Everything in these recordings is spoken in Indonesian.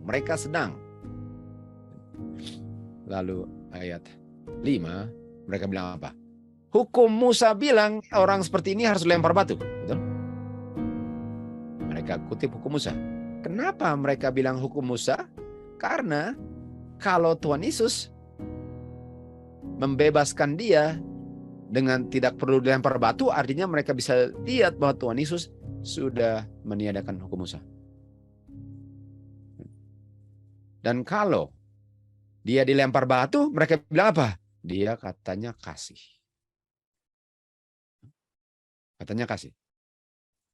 mereka sedang. Lalu ayat 5, mereka bilang apa? Hukum Musa bilang orang seperti ini harus lempar batu. Betul? Mereka kutip hukum Musa. Kenapa mereka bilang hukum Musa? Karena kalau Tuhan Yesus membebaskan dia dengan tidak perlu dilempar batu, artinya mereka bisa lihat bahwa Tuhan Yesus sudah meniadakan hukum Musa. Dan kalau dia dilempar batu, mereka bilang apa? Dia katanya kasih. Katanya kasih.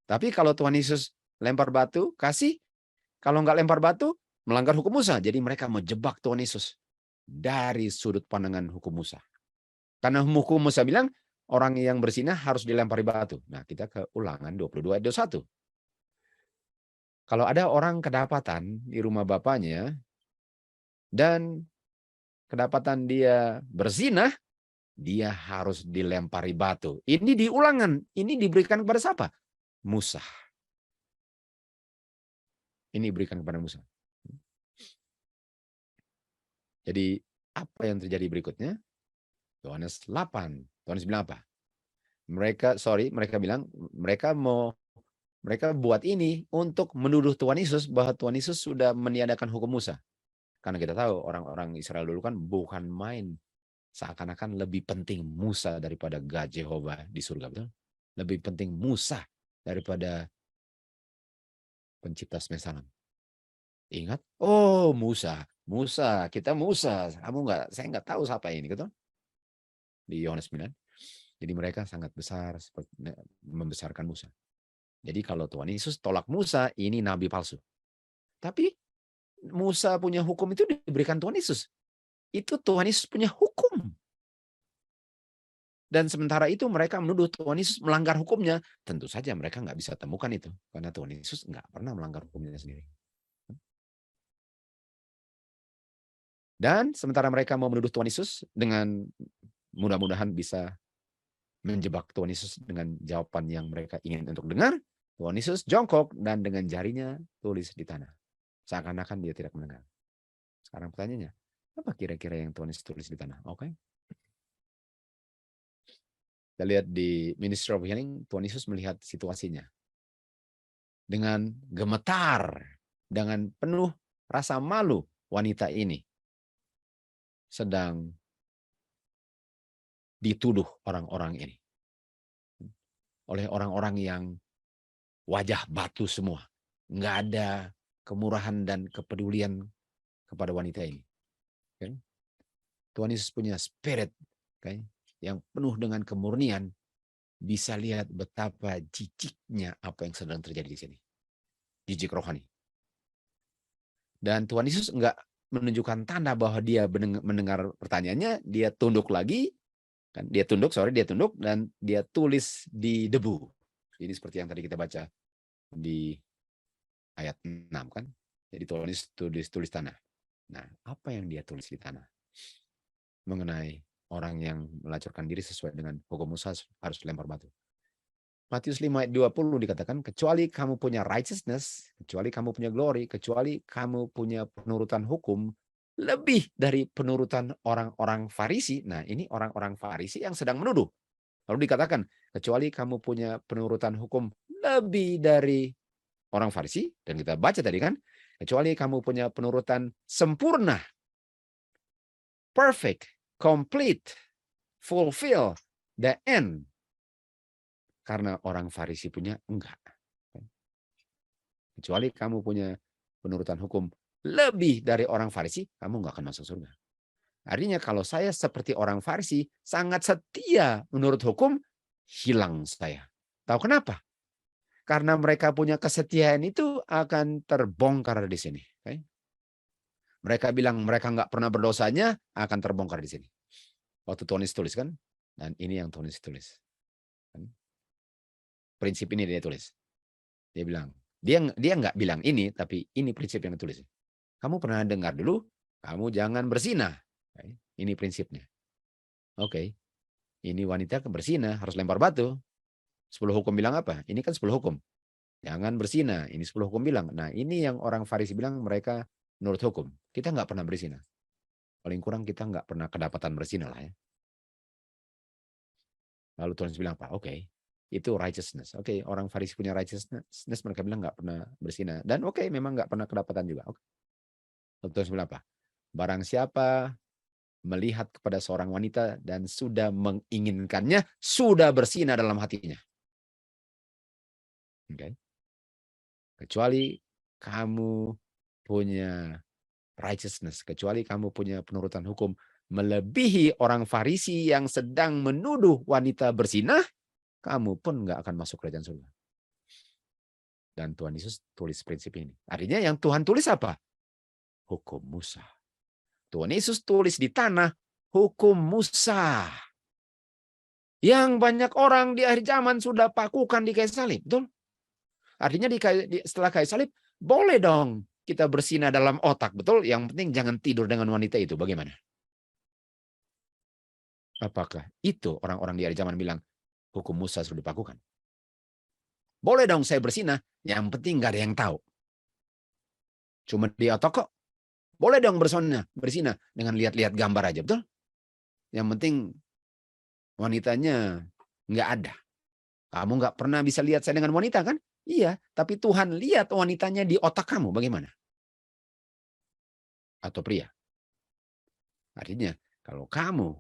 Tapi kalau Tuhan Yesus lempar batu, kasih. Kalau nggak lempar batu, melanggar hukum Musa. Jadi mereka menjebak Tuhan Yesus dari sudut pandangan hukum Musa. Karena hukum Musa bilang, orang yang berzinah harus dilempari batu. Nah, kita ke Ulangan 22 ayat 21. Kalau ada orang kedapatan di rumah bapaknya, dan kedapatan dia berzinah, dia harus dilempari batu. Ini di Ulangan, ini diberikan kepada siapa? Musa. Ini diberikan kepada Musa. Jadi apa yang terjadi berikutnya? Yohanes 8. Yohanes bilang apa? Mereka bilang mereka buat ini untuk menuduh Tuhan Yesus bahwa Tuhan Yesus sudah meniadakan hukum Musa. Karena kita tahu orang-orang Israel dulu kan bukan main, seakan-akan lebih penting Musa daripada God Jehovah di surga, betul? Lebih penting Musa daripada pencipta semesta alam. Ingat? Oh, Musa, kita Musa. Saya nggak tahu siapa ini, gitu. Di Yohanes 9. Jadi mereka sangat besar membesarkan Musa. Jadi kalau Tuhan Yesus tolak Musa, ini nabi palsu. Tapi Musa punya hukum itu diberikan Tuhan Yesus. Itu Tuhan Yesus punya hukum. Dan sementara itu mereka menuduh Tuhan Yesus melanggar hukumnya. Tentu saja mereka nggak bisa temukan itu. Karena Tuhan Yesus nggak pernah melanggar hukumnya sendiri. Dan sementara mereka mau menuduh Tuhan Yesus, dengan mudah-mudahan bisa menjebak Tuhan Yesus dengan jawaban yang mereka ingin untuk dengar, Tuhan Yesus jongkok dan dengan jarinya tulis di tanah. Seakan-akan dia tidak mendengar. Sekarang pertanyaannya, apa kira-kira yang Tuhan Yesus tulis di tanah? Oke. Kita lihat di Ministry of Healing, Tuhan Yesus melihat situasinya. Dengan gemetar, dengan penuh rasa malu, wanita ini sedang dituduh orang-orang ini. Oleh orang-orang yang wajah batu semua. Nggak ada kemurahan dan kepedulian kepada wanita ini. Okay? Tuhan Yesus punya spirit, okay, yang penuh dengan kemurnian, bisa lihat betapa jijiknya apa yang sedang terjadi di sini. Jijik rohani. Dan Tuhan Yesus nggak menunjukkan tanda bahwa dia mendengar pertanyaannya, dia tunduk lagi, kan? Dia tunduk dan dia tulis di debu. Ini seperti yang tadi kita baca di ayat 6 kan. Jadi Tuhan Yesus tulis tanah. Nah, apa yang dia tulis di tanah? Mengenai orang yang melacurkan diri sesuai dengan hukum Musa harus lempar batu. Matius 5 ayat 20 dikatakan, kecuali kamu punya righteousness, kecuali kamu punya glory, kecuali kamu punya penurutan hukum lebih dari penurutan orang-orang Farisi. Nah, ini orang-orang Farisi yang sedang menuduh. Lalu dikatakan, kecuali kamu punya penurutan hukum lebih dari orang Farisi, dan kita baca tadi kan, kecuali kamu punya penurutan sempurna, perfect, complete, fulfill, the end. Karena orang Farisi punya enggak. Kecuali kamu punya penurutan hukum lebih dari orang Farisi, kamu enggak akan masuk surga. Artinya kalau saya seperti orang Farisi, sangat setia menurut hukum, hilang saya. Tahu kenapa? Karena mereka punya kesetiaan itu akan terbongkar di sini. Okay? Mereka bilang mereka nggak pernah berdosanya, akan terbongkar di sini. Waktu Tuhan Yesus tulis kan, dan ini yang Tuhan Yesus tulis. Prinsip ini dia tulis. Dia bilang, dia nggak bilang ini, tapi ini prinsip yang ditulis. Kamu pernah dengar dulu, kamu jangan berzinah. Okay? Ini prinsipnya. Oke, ini wanita berzinah harus lempar batu. 10 hukum bilang apa? Ini kan 10 hukum. Jangan berzina. Ini 10 hukum bilang. Nah, ini yang orang Farisi bilang mereka menurut hukum. Kita nggak pernah berzina. Paling kurang kita nggak pernah kedapatan berzina lah ya. Lalu Tuhan Yesus bilang apa? Oke, itu righteousness. Oke, orang Farisi punya righteousness, mereka bilang nggak pernah berzina. Dan oke, memang nggak pernah kedapatan juga. Oke. Lalu Tuhan Yesus bilang apa? Barang siapa melihat kepada seorang wanita dan sudah menginginkannya, sudah berzina dalam hatinya. Oke. Kecuali kamu punya righteousness, kecuali kamu punya penurutan hukum melebihi orang Farisi yang sedang menuduh wanita berzina, kamu pun nggak akan masuk kerajaan surga. Dan Tuhan Yesus tulis prinsip ini. Artinya yang Tuhan tulis apa? Hukum Musa. Tuhan Yesus tulis di tanah hukum Musa. Yang banyak orang di akhir zaman sudah pakukan di kayu salib, betul? Artinya setelah kayu salib, boleh dong kita berzina dalam otak, betul? Yang penting jangan tidur dengan wanita itu. Bagaimana? Apakah itu orang-orang di akhir zaman bilang, hukum Musa sudah dipakukan? Boleh dong saya berzina, yang penting nggak ada yang tahu. Cuma di otak kok. Boleh dong berzina dengan lihat-lihat gambar aja, betul? Yang penting wanitanya nggak ada. Kamu nggak pernah bisa lihat saya dengan wanita kan? Iya, tapi Tuhan lihat wanitanya di otak kamu, bagaimana? Atau pria. Artinya, kalau kamu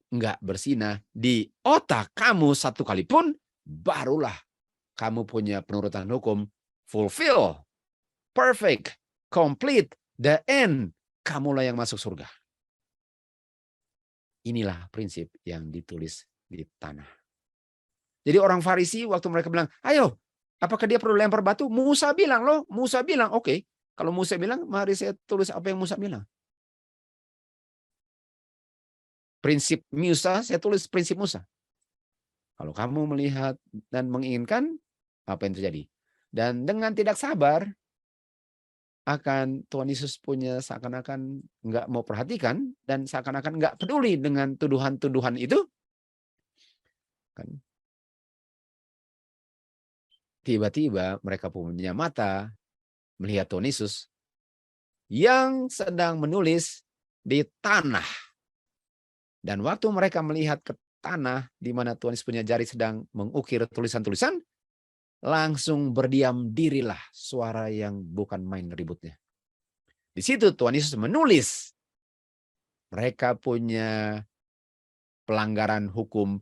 nggak berzina di otak kamu satu kali pun, barulah kamu punya penurutan hukum, fulfill, perfect, complete, the end. Kamulah yang masuk surga. Inilah prinsip yang ditulis di tanah. Jadi orang Farisi waktu mereka bilang, ayo, apakah dia perlu lempar batu? Musa bilang loh, Musa bilang, oke. Kalau Musa bilang, mari saya tulis apa yang Musa bilang. Prinsip Musa, saya tulis prinsip Musa. Kalau kamu melihat dan menginginkan, apa yang terjadi? Dan dengan tidak sabar, akan Tuhan Yesus punya seakan-akan nggak mau perhatikan, dan seakan-akan nggak peduli dengan tuduhan-tuduhan itu, kan? Tiba-tiba mereka punya mata melihat Tuhan Yesus yang sedang menulis di tanah. Dan waktu mereka melihat ke tanah di mana Tuhan Yesus punya jari sedang mengukir tulisan-tulisan, langsung berdiam dirilah suara yang bukan main ributnya. Di situ Tuhan Yesus menulis mereka punya pelanggaran hukum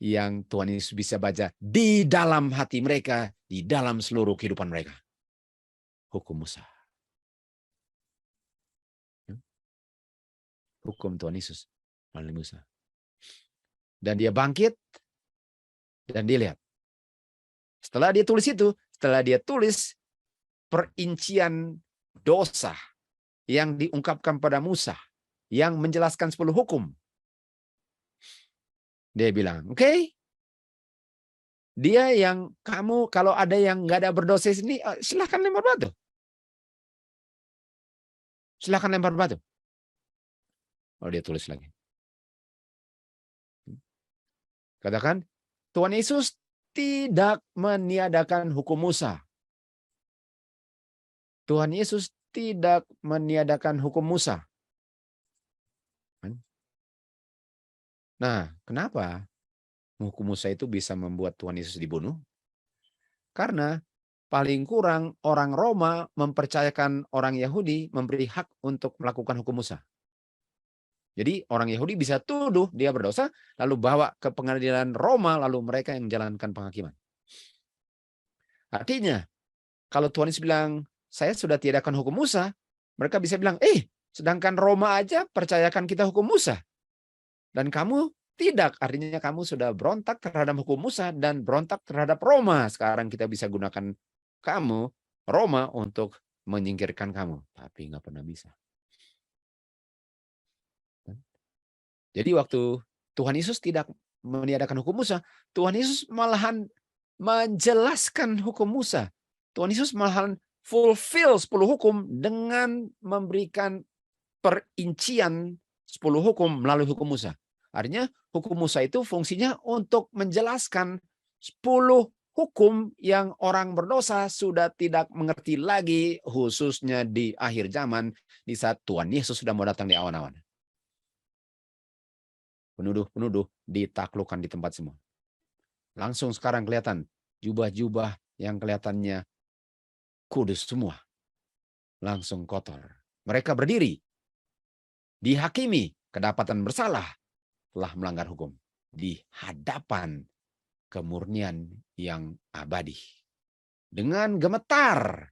yang Tuhan Yesus bisa baca di dalam hati mereka, di dalam seluruh kehidupan mereka. Hukum Musa. Hukum Tuhan Yesus melalui Musa. Dan dia bangkit, dan dia lihat. Setelah dia tulis itu, setelah dia tulis perincian dosa yang diungkapkan pada Musa, yang menjelaskan 10 hukum. Dia bilang, oke, dia yang kamu, kalau ada yang nggak ada berdosa sini, silahkan lempar batu. Silahkan lempar batu. Oh, dia tulis lagi. Katakan, Tuhan Yesus tidak meniadakan hukum Musa. Tuhan Yesus tidak meniadakan hukum Musa. Nah, kenapa hukum Musa itu bisa membuat Tuhan Yesus dibunuh? Karena paling kurang orang Roma mempercayakan orang Yahudi memberi hak untuk melakukan hukum Musa. Jadi orang Yahudi bisa tuduh dia berdosa, lalu bawa ke pengadilan Roma, lalu mereka yang menjalankan penghakiman. Artinya, kalau Tuhan Yesus bilang, saya sudah tiadakan hukum Musa, mereka bisa bilang, sedangkan Roma aja percayakan kita hukum Musa. Dan kamu tidak, artinya kamu sudah berontak terhadap hukum Musa dan berontak terhadap Roma. Sekarang kita bisa gunakan kamu, Roma, untuk menyingkirkan kamu. Tapi nggak pernah bisa. Jadi waktu Tuhan Yesus tidak meniadakan hukum Musa, Tuhan Yesus malahan menjelaskan hukum Musa. Tuhan Yesus malahan fulfill 10 hukum dengan memberikan perincian 10 hukum melalui hukum Musa. Artinya hukum Musa itu fungsinya untuk menjelaskan 10 hukum yang orang berdosa sudah tidak mengerti lagi, khususnya di akhir zaman, di saat Tuhan Yesus sudah mau datang di awan-awan. Penuduh-penuduh ditaklukkan di tempat semua. Langsung sekarang kelihatan jubah-jubah yang kelihatannya kudus semua. Langsung kotor. Mereka berdiri, dihakimi, kedapatan bersalah, telah melanggar hukum. Di hadapan kemurnian yang abadi. Dengan gemetar,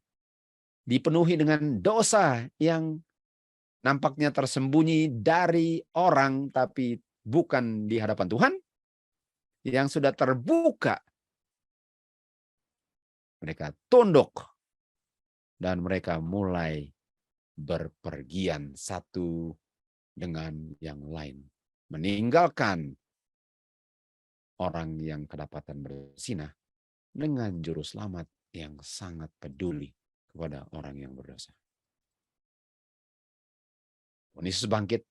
dipenuhi dengan dosa yang nampaknya tersembunyi dari orang, tapi bukan di hadapan Tuhan, yang sudah terbuka. Mereka tunduk dan mereka mulai berpergian satu dengan yang lain. Meninggalkan orang yang kedapatan bersinah dengan juru selamat yang sangat peduli kepada orang yang berdosa. Tuhan Yesus bangkit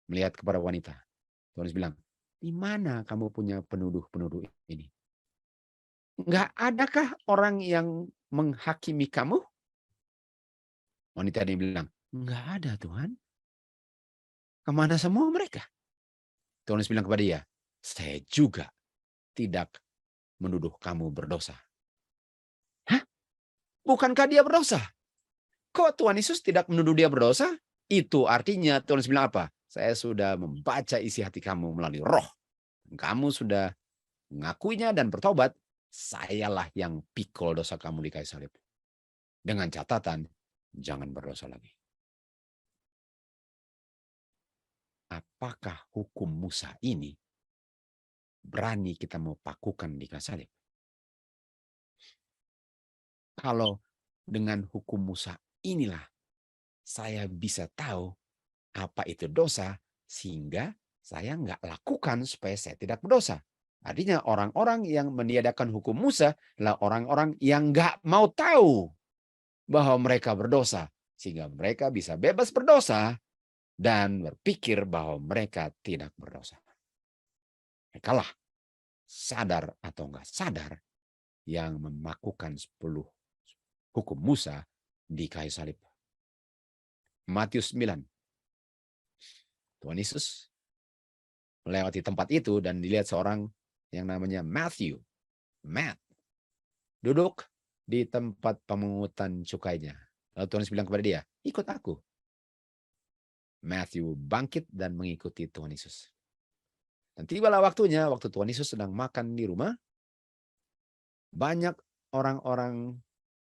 melihat kepada wanita. Tuhan Yesus bilang, di mana kamu punya penuduh-penuduh ini? Enggak adakah orang yang menghakimi kamu? Wanita ini bilang, enggak ada Tuhan. Kemana semua mereka? Tuhan Yesus bilang kepada dia, saya juga tidak menuduh kamu berdosa. Hah? Bukankah dia berdosa? Kok Tuhan Yesus tidak menuduh dia berdosa? Itu artinya Tuhan Yesus bilang apa? Saya sudah membaca isi hati kamu melalui roh. Kamu sudah mengakuinya dan bertobat. Sayalah yang pikul dosa kamu di kayu salib. Dengan catatan, jangan berdosa lagi. Apakah hukum Musa ini berani kita mau pakukan di kayu salib? Kalau dengan hukum Musa inilah saya bisa tahu apa itu dosa, sehingga saya nggak lakukan supaya saya tidak berdosa. Artinya orang-orang yang meniadakan hukum Musa adalah orang-orang yang nggak mau tahu bahwa mereka berdosa, sehingga mereka bisa bebas berdosa dan berpikir bahwa mereka tidak berdosa. Merekalah sadar atau nggak sadar yang melakukan 10 hukum Musa di kayu salib. Matius 9. Tuhan Yesus melewati tempat itu dan dilihat seorang yang namanya Matthew. Matt. Duduk di tempat pemungutan cukainya. Lalu Tuhan Yesus bilang kepada dia, ikut aku. Matthew bangkit dan mengikuti Tuhan Yesus. Dan tibalah waktunya, waktu Tuhan Yesus sedang makan di rumah, banyak orang-orang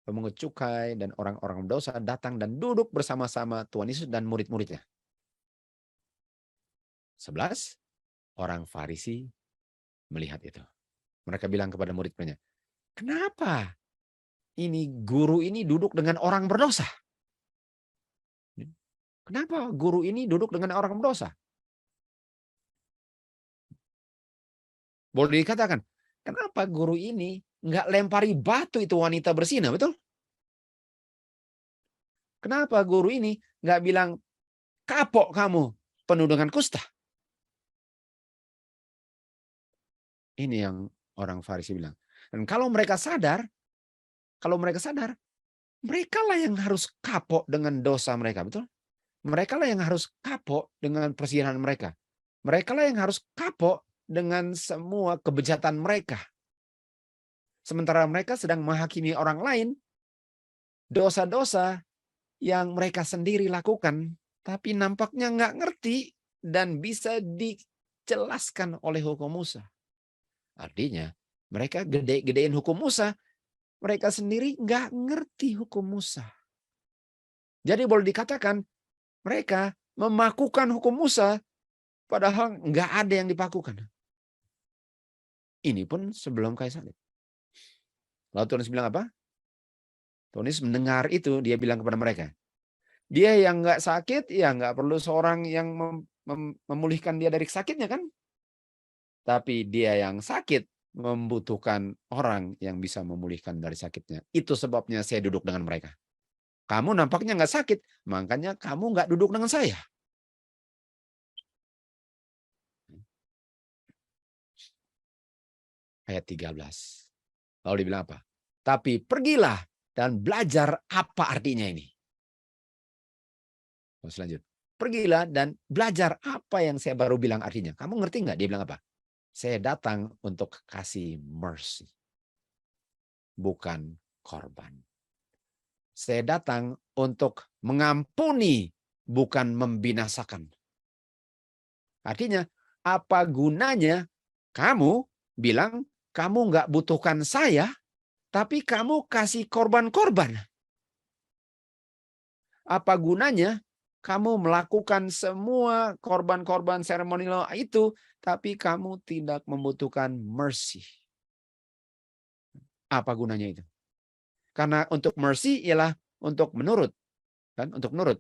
pemungut cukai dan orang-orang dosa datang dan duduk bersama-sama Tuhan Yesus dan murid-muridnya. 11 orang Farisi melihat itu. Mereka bilang kepada murid-muridnya, kenapa ini guru ini duduk dengan orang berdosa? Kenapa guru ini duduk dengan orang berdosa? Boleh dikatakan, kenapa guru ini nggak lempari batu itu wanita bersinah, betul? Kenapa guru ini nggak bilang, kapok kamu penuh dengan kusta? Ini yang orang Farisi bilang. Dan kalau mereka sadar, mereka lah yang harus kapok dengan dosa mereka, betul? Mereka lah yang harus kapok dengan persinahan mereka. Mereka lah yang harus kapok dengan semua kebejatan mereka. Sementara mereka sedang menghakimi orang lain, dosa-dosa yang mereka sendiri lakukan, tapi nampaknya nggak ngerti dan bisa dijelaskan oleh hukum Musa. Artinya, mereka gede-gedein hukum Musa, mereka sendiri nggak ngerti hukum Musa. Jadi boleh dikatakan, mereka memakukan hukum Musa, padahal nggak ada yang dipakukan. Ini pun sebelum kayu salib. Lalu Tuhan Yesus bilang apa? Tuhan Yesus mendengar itu, dia bilang kepada mereka, dia yang nggak sakit, ya nggak perlu seorang yang memulihkan dia dari sakitnya kan? Tapi dia yang sakit membutuhkan orang yang bisa memulihkan dari sakitnya. Itu sebabnya saya duduk dengan mereka. Kamu nampaknya nggak sakit, makanya kamu nggak duduk dengan saya. Ayat 13. Lalu dibilang apa? Tapi pergilah dan belajar apa artinya ini. Selanjutnya. Pergilah dan belajar apa yang saya baru bilang artinya. Kamu ngerti nggak? Dia bilang apa? Saya datang untuk kasih mercy. Bukan korban. Saya datang untuk mengampuni, bukan membinasakan. Artinya, apa gunanya kamu bilang kamu nggak butuhkan saya, tapi kamu kasih korban-korban? Apa gunanya kamu melakukan semua korban-korban seremonial itu, tapi kamu tidak membutuhkan mercy? Apa gunanya itu? Karena untuk mercy ialah untuk menurut. Kan? Untuk menurut.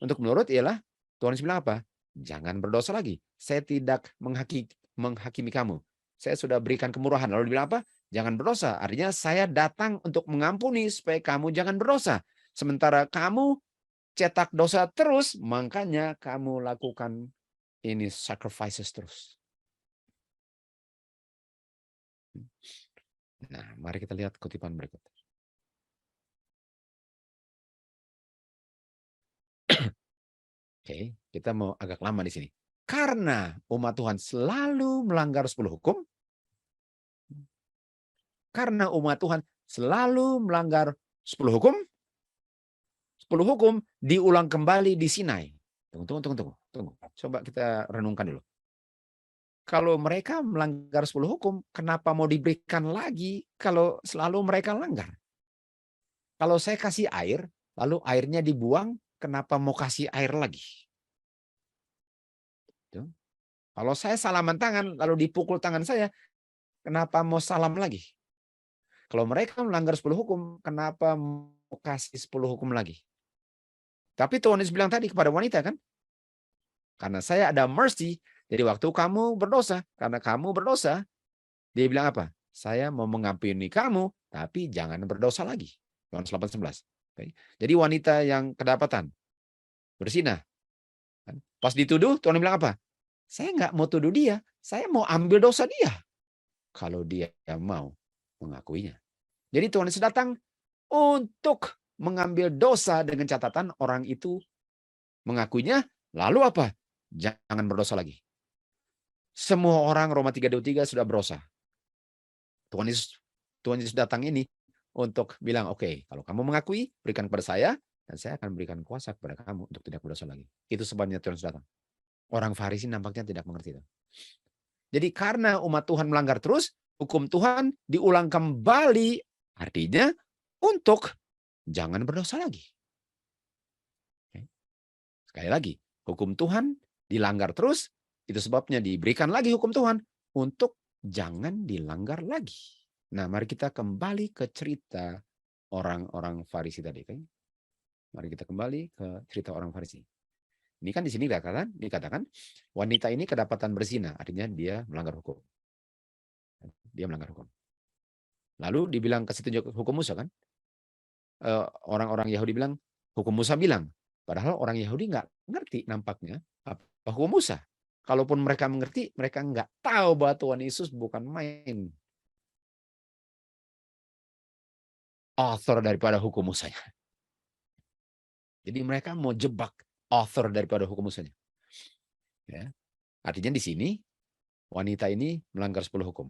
Untuk menurut ialah Tuhan Yesus bilang apa? Jangan berdosa lagi. Saya tidak menghakimi kamu. Saya sudah berikan kemurahan. Lalu dibilang apa? Jangan berdosa. Artinya saya datang untuk mengampuni supaya kamu jangan berdosa. Sementara kamu cetak dosa terus, makanya kamu lakukan ini sacrifices terus. Nah, mari kita lihat kutipan berikut. Oke, kita mau agak lama di sini. Karena umat Tuhan selalu melanggar 10 hukum, karena umat Tuhan selalu melanggar 10 hukum, 10 hukum diulang kembali di Sinai. Tunggu. Coba kita renungkan dulu. Kalau mereka melanggar 10 hukum, kenapa mau diberikan lagi kalau selalu mereka langgar? Kalau saya kasih air, lalu airnya dibuang, kenapa mau kasih air lagi? Tuh. Kalau saya salaman tangan, lalu dipukul tangan saya, kenapa mau salam lagi? Kalau mereka melanggar 10 hukum, kenapa mau kasih 10 hukum lagi? Tapi Tuhan Yesus bilang tadi kepada wanita kan, karena saya ada mercy, jadi waktu kamu berdosa, karena kamu berdosa, dia bilang apa? Saya mau mengampuni kamu, tapi jangan berdosa lagi. Yohanes 8:11. Jadi wanita yang kedapatan, bersinah. Pas dituduh, Tuhan bilang apa? Saya nggak mau tuduh dia, saya mau ambil dosa dia. Kalau dia mau mengakuinya. Jadi Tuhan Yesus datang untuk mengambil dosa dengan catatan orang itu mengakuinya, lalu apa? Jangan berdosa lagi. Semua orang Roma 3:23 sudah berdosa. Tuhan Yesus datang ini untuk bilang, oke, kalau kamu mengakui, berikan kepada saya, dan saya akan berikan kuasa kepada kamu untuk tidak berdosa lagi. Itu sebabnya Tuhan Yesus datang. Orang Farisi nampaknya tidak mengerti itu. Jadi karena umat Tuhan melanggar terus, hukum Tuhan diulang kembali, artinya untuk jangan berdosa lagi. Sekali lagi, hukum Tuhan dilanggar terus, itu sebabnya diberikan lagi hukum Tuhan untuk jangan dilanggar lagi. Nah, mari kita kembali ke cerita orang-orang Farisi tadi. Kan? Mari kita kembali ke cerita orang Farisi. Ini kan di sini dikatakan wanita ini kedapatan berzina, artinya dia melanggar hukum. Dia melanggar hukum. Lalu dibilang kasih tunjuk hukum Musa kan? Orang-orang Yahudi bilang, hukum Musa bilang. Padahal orang Yahudi nggak ngerti nampaknya apa hukum Musa. Kalaupun mereka mengerti, mereka nggak tahu bahwa Tuhan Yesus bukan main author daripada hukum Musanya. Jadi mereka mau jebak author daripada hukum Musanya. Ya. Artinya di sini wanita ini melanggar 10 hukum.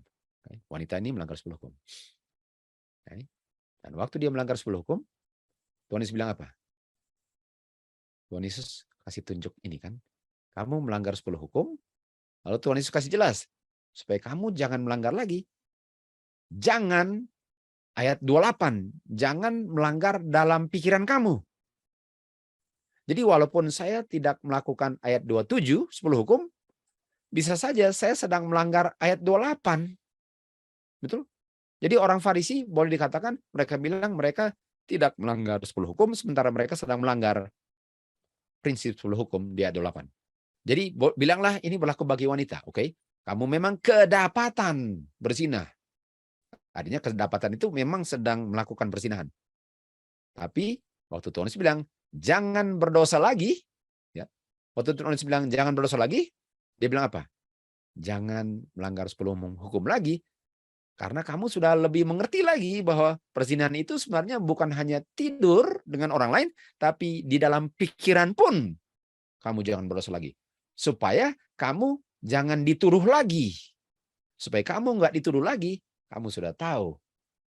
Wanita ini melanggar 10 hukum. Dan waktu dia melanggar 10 hukum, Tuhan Yesus bilang apa? Tuhan Yesus kasih tunjuk ini kan. Kamu melanggar 10 hukum, lalu Tuhan Yesus kasih jelas. Supaya kamu jangan melanggar lagi. Jangan, ayat 28, jangan melanggar dalam pikiran kamu. Jadi walaupun saya tidak melakukan ayat 27, 10 hukum, bisa saja saya sedang melanggar ayat 28. Betul? Jadi orang Farisi boleh dikatakan, mereka bilang mereka tidak melanggar 10 hukum, sementara mereka sedang melanggar prinsip 10 hukum di ayat 28. Jadi bilanglah ini berlaku bagi wanita. Oke, kamu memang kedapatan berzina. Artinya kedapatan itu memang sedang melakukan perzinahan. Tapi waktu Tuhan Yesus bilang, jangan berdosa lagi. Ya. Waktu Tuhan Yesus bilang, jangan berdosa lagi. Dia bilang apa? Jangan melanggar 10 hukum lagi. Karena kamu sudah lebih mengerti lagi bahwa perzinahan itu sebenarnya bukan hanya tidur dengan orang lain, tapi di dalam pikiran pun kamu jangan berdosa lagi. Supaya kamu jangan dituduh lagi. Supaya kamu nggak dituduh lagi, kamu sudah tahu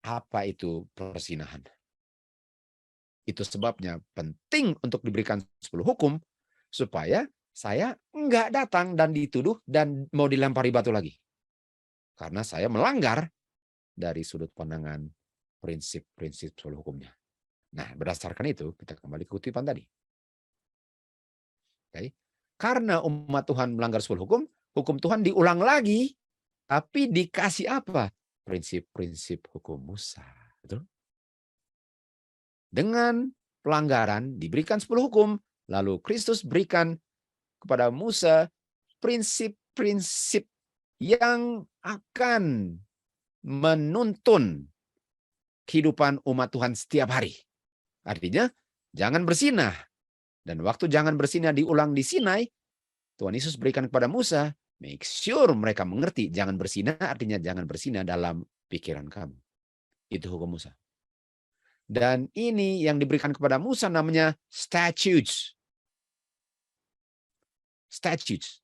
apa itu perzinahan. Itu sebabnya penting untuk diberikan 10 hukum, supaya saya nggak datang dan dituduh dan mau dilempari batu lagi. Karena saya melanggar dari sudut pandangan prinsip-prinsip 10 hukumnya. Nah, berdasarkan itu, kita kembali ke kutipan tadi. Okay. Karena umat Tuhan melanggar 10 hukum, hukum Tuhan diulang lagi, tapi dikasih apa? Prinsip-prinsip hukum Musa. Betul? Dengan pelanggaran diberikan 10 hukum, lalu Kristus berikan kepada Musa prinsip-prinsip yang akan menuntun kehidupan umat Tuhan setiap hari. Artinya, jangan bersinah. Dan waktu jangan bersinah diulang di Sinai, Tuhan Yesus berikan kepada Musa, make sure mereka mengerti. Jangan bersinah artinya jangan bersinah dalam pikiran kamu. Itu hukum Musa. Dan ini yang diberikan kepada Musa namanya statutes. Statutes.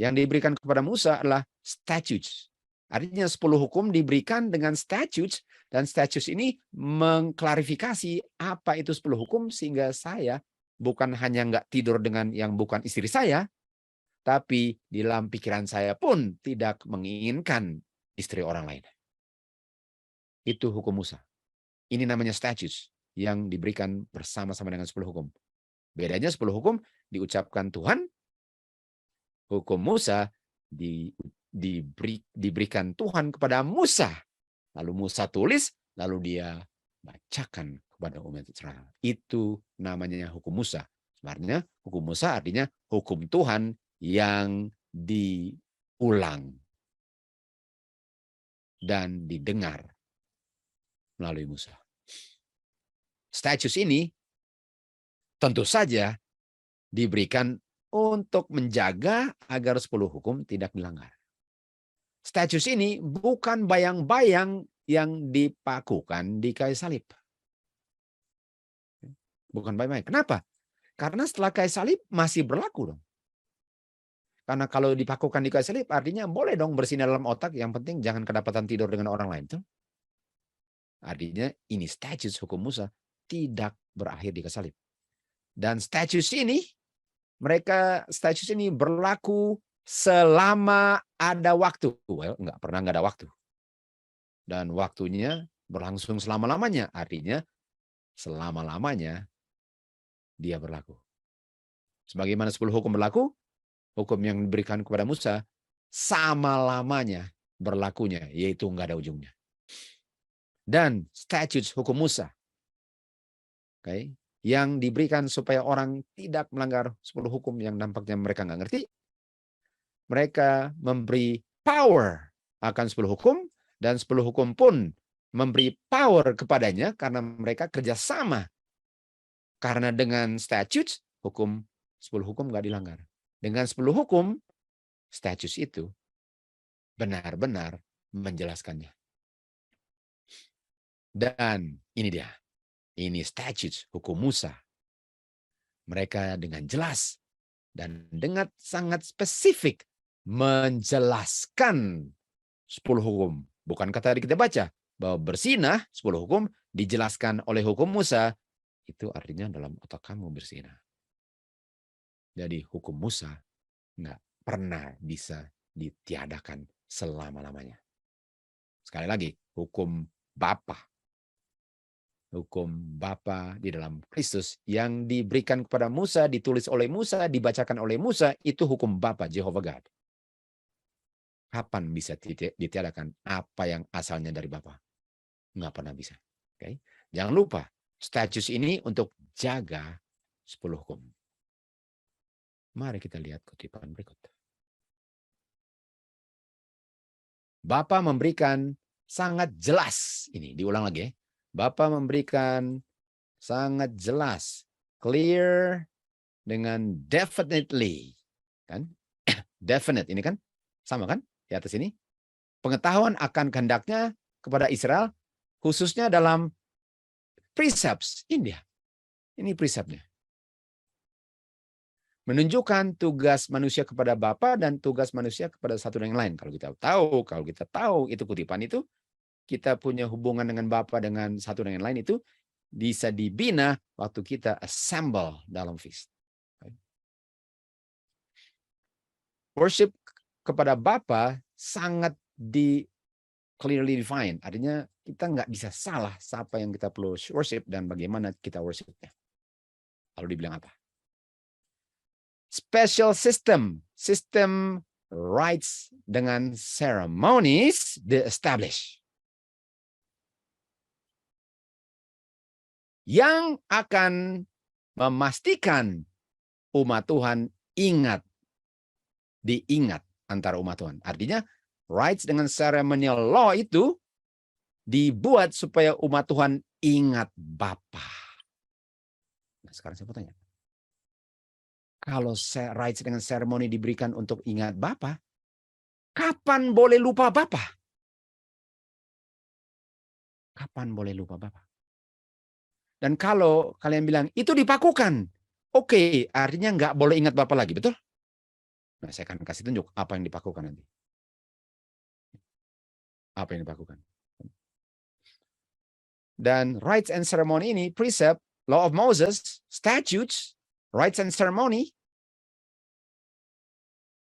Yang diberikan kepada Musa adalah statutes. Artinya 10 hukum diberikan dengan statutes, dan statutes ini mengklarifikasi apa itu 10 hukum, sehingga saya bukan hanya nggak tidur dengan yang bukan istri saya, tapi di dalam pikiran saya pun tidak menginginkan istri orang lain. Itu hukum Musa. Ini namanya statutes yang diberikan bersama-sama dengan 10 hukum. Bedanya 10 hukum diucapkan Tuhan, hukum Musa diberikan Tuhan kepada Musa. Lalu Musa tulis, lalu dia bacakan kepada umat Israel. Itu namanya hukum Musa. Sebenarnya hukum Musa artinya hukum Tuhan yang diulang dan didengar melalui Musa. Statutes ini tentu saja diberikan untuk menjaga agar 10 hukum tidak dilanggar. Statutes ini bukan bayang-bayang yang dipakukan di kayu salib. Bukan bayang-bayang. Kenapa? Karena setelah kayu salib masih berlaku dong. Karena kalau dipakukan di kayu salib artinya boleh dong bersinar dalam otak, yang penting jangan kedapatan tidur dengan orang lain. Tuh. Artinya ini statutes hukum Musa tidak berakhir di kayu salib. Dan statutes ini berlaku selama ada waktu. Well, nggak ada waktu. Dan waktunya berlangsung selama-lamanya. Artinya selama-lamanya dia berlaku. Sebagaimana 10 hukum berlaku, hukum yang diberikan kepada Musa sama lamanya berlakunya, yaitu nggak ada ujungnya. Dan statutes hukum Musa, yang diberikan supaya orang tidak melanggar 10 hukum yang nampaknya mereka nggak ngerti, mereka memberi power akan 10 hukum, dan 10 hukum pun memberi power kepadanya karena mereka kerjasama. Karena dengan statutes, 10 hukum nggak dilanggar. Dengan 10 hukum, statutes itu benar-benar menjelaskannya. Dan ini dia. Ini statutes hukum Musa. Mereka dengan jelas dan dengan sangat spesifik menjelaskan 10 hukum. Bukan kata kita baca bahwa bersinah 10 hukum dijelaskan oleh hukum Musa, itu artinya dalam otak kamu bersinah. Jadi hukum Musa nggak pernah bisa ditiadakan selama-lamanya. Sekali lagi, hukum Bapa. Hukum Bapa di dalam Kristus yang diberikan kepada Musa, ditulis oleh Musa, dibacakan oleh Musa, itu hukum Bapa, Jehovah God. Kapan bisa ditiadakan apa yang asalnya dari Bapa? Nggak pernah bisa. Okay? Jangan lupa, status ini untuk jaga 10 hukum. Mari kita lihat kutipan berikut. Bapa memberikan sangat jelas, ini diulang lagi ya. Bapa memberikan sangat jelas, clear dengan definitely, kan? Definite ini kan sama kan di atas ini. Pengetahuan akan kehendaknya kepada Israel, khususnya dalam precepts India. Ini preceptnya. Menunjukkan tugas manusia kepada Bapa dan tugas manusia kepada satu dan yang lain. Kalau kita tahu itu kutipan itu, kita punya hubungan dengan Bapa dengan satu dan yang lain itu bisa dibina waktu kita assemble dalam feast. Worship kepada Bapa sangat clearly defined. Artinya kita nggak bisa salah siapa yang kita perlu worship dan bagaimana kita worshipnya. Lalu dibilang apa? Special sistem rites dengan ceremonies di-establish. Yang akan memastikan umat Tuhan diingat antara umat Tuhan. Artinya, rites dengan ceremonial law itu dibuat supaya umat Tuhan ingat Bapa. Nah, sekarang saya mau tanya. Kalau rites dengan seremoni diberikan untuk ingat Bapa, kapan boleh lupa Bapa? Kapan boleh lupa Bapa? Dan kalau kalian bilang, itu dipakukan. Oke, artinya nggak boleh ingat Bapa lagi, betul? Nah, saya akan kasih tunjuk apa yang dipakukan nanti. Apa yang dipakukan. Dan rites and ceremony ini, precept, law of Moses, statutes, rites and ceremony,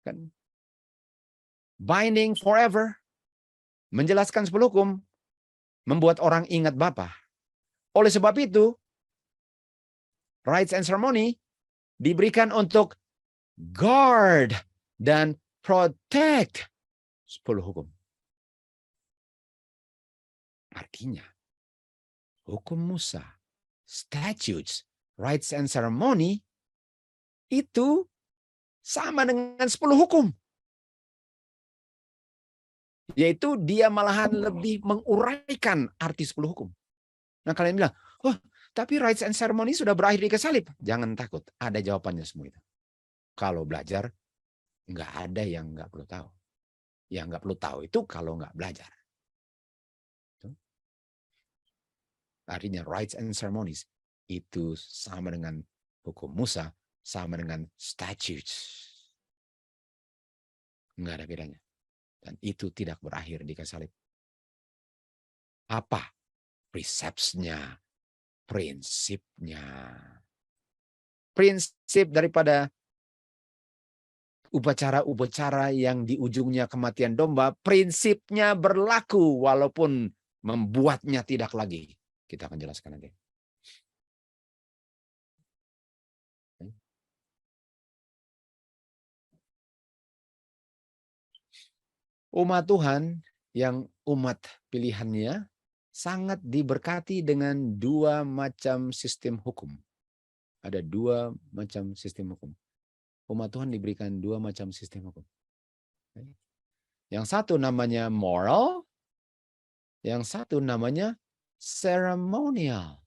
kan, binding forever, menjelaskan 10 hukum, membuat orang ingat Bapa. Oleh sebab itu, rites and ceremony diberikan untuk guard dan protect 10 hukum. Artinya, hukum Musa, statutes, rites and ceremony itu sama dengan 10 hukum. Yaitu dia malahan lebih menguraikan arti 10 hukum. Nah, kalian bilang, oh, tapi rites and ceremony sudah berakhir di salib. Jangan takut, ada jawabannya semua itu. Kalau belajar, nggak ada yang nggak perlu tahu. Yang nggak perlu tahu itu kalau nggak belajar. Artinya rites and ceremonies itu sama dengan hukum Musa, sama dengan statutes. Nggak ada bedanya. Dan itu tidak berakhir di kayu salib. Apa? Precepts-nya, prinsipnya. Prinsip daripada upacara-upacara yang di ujungnya kematian domba, prinsipnya berlaku walaupun membuatnya tidak lagi. Kita akan jelaskan nanti. Umat Tuhan yang umat pilihannya sangat diberkati dengan 2 macam sistem hukum. Ada 2 macam sistem hukum. Umat Tuhan diberikan 2 macam sistem hukum. Yang satu namanya moral, yang satu namanya ceremonial.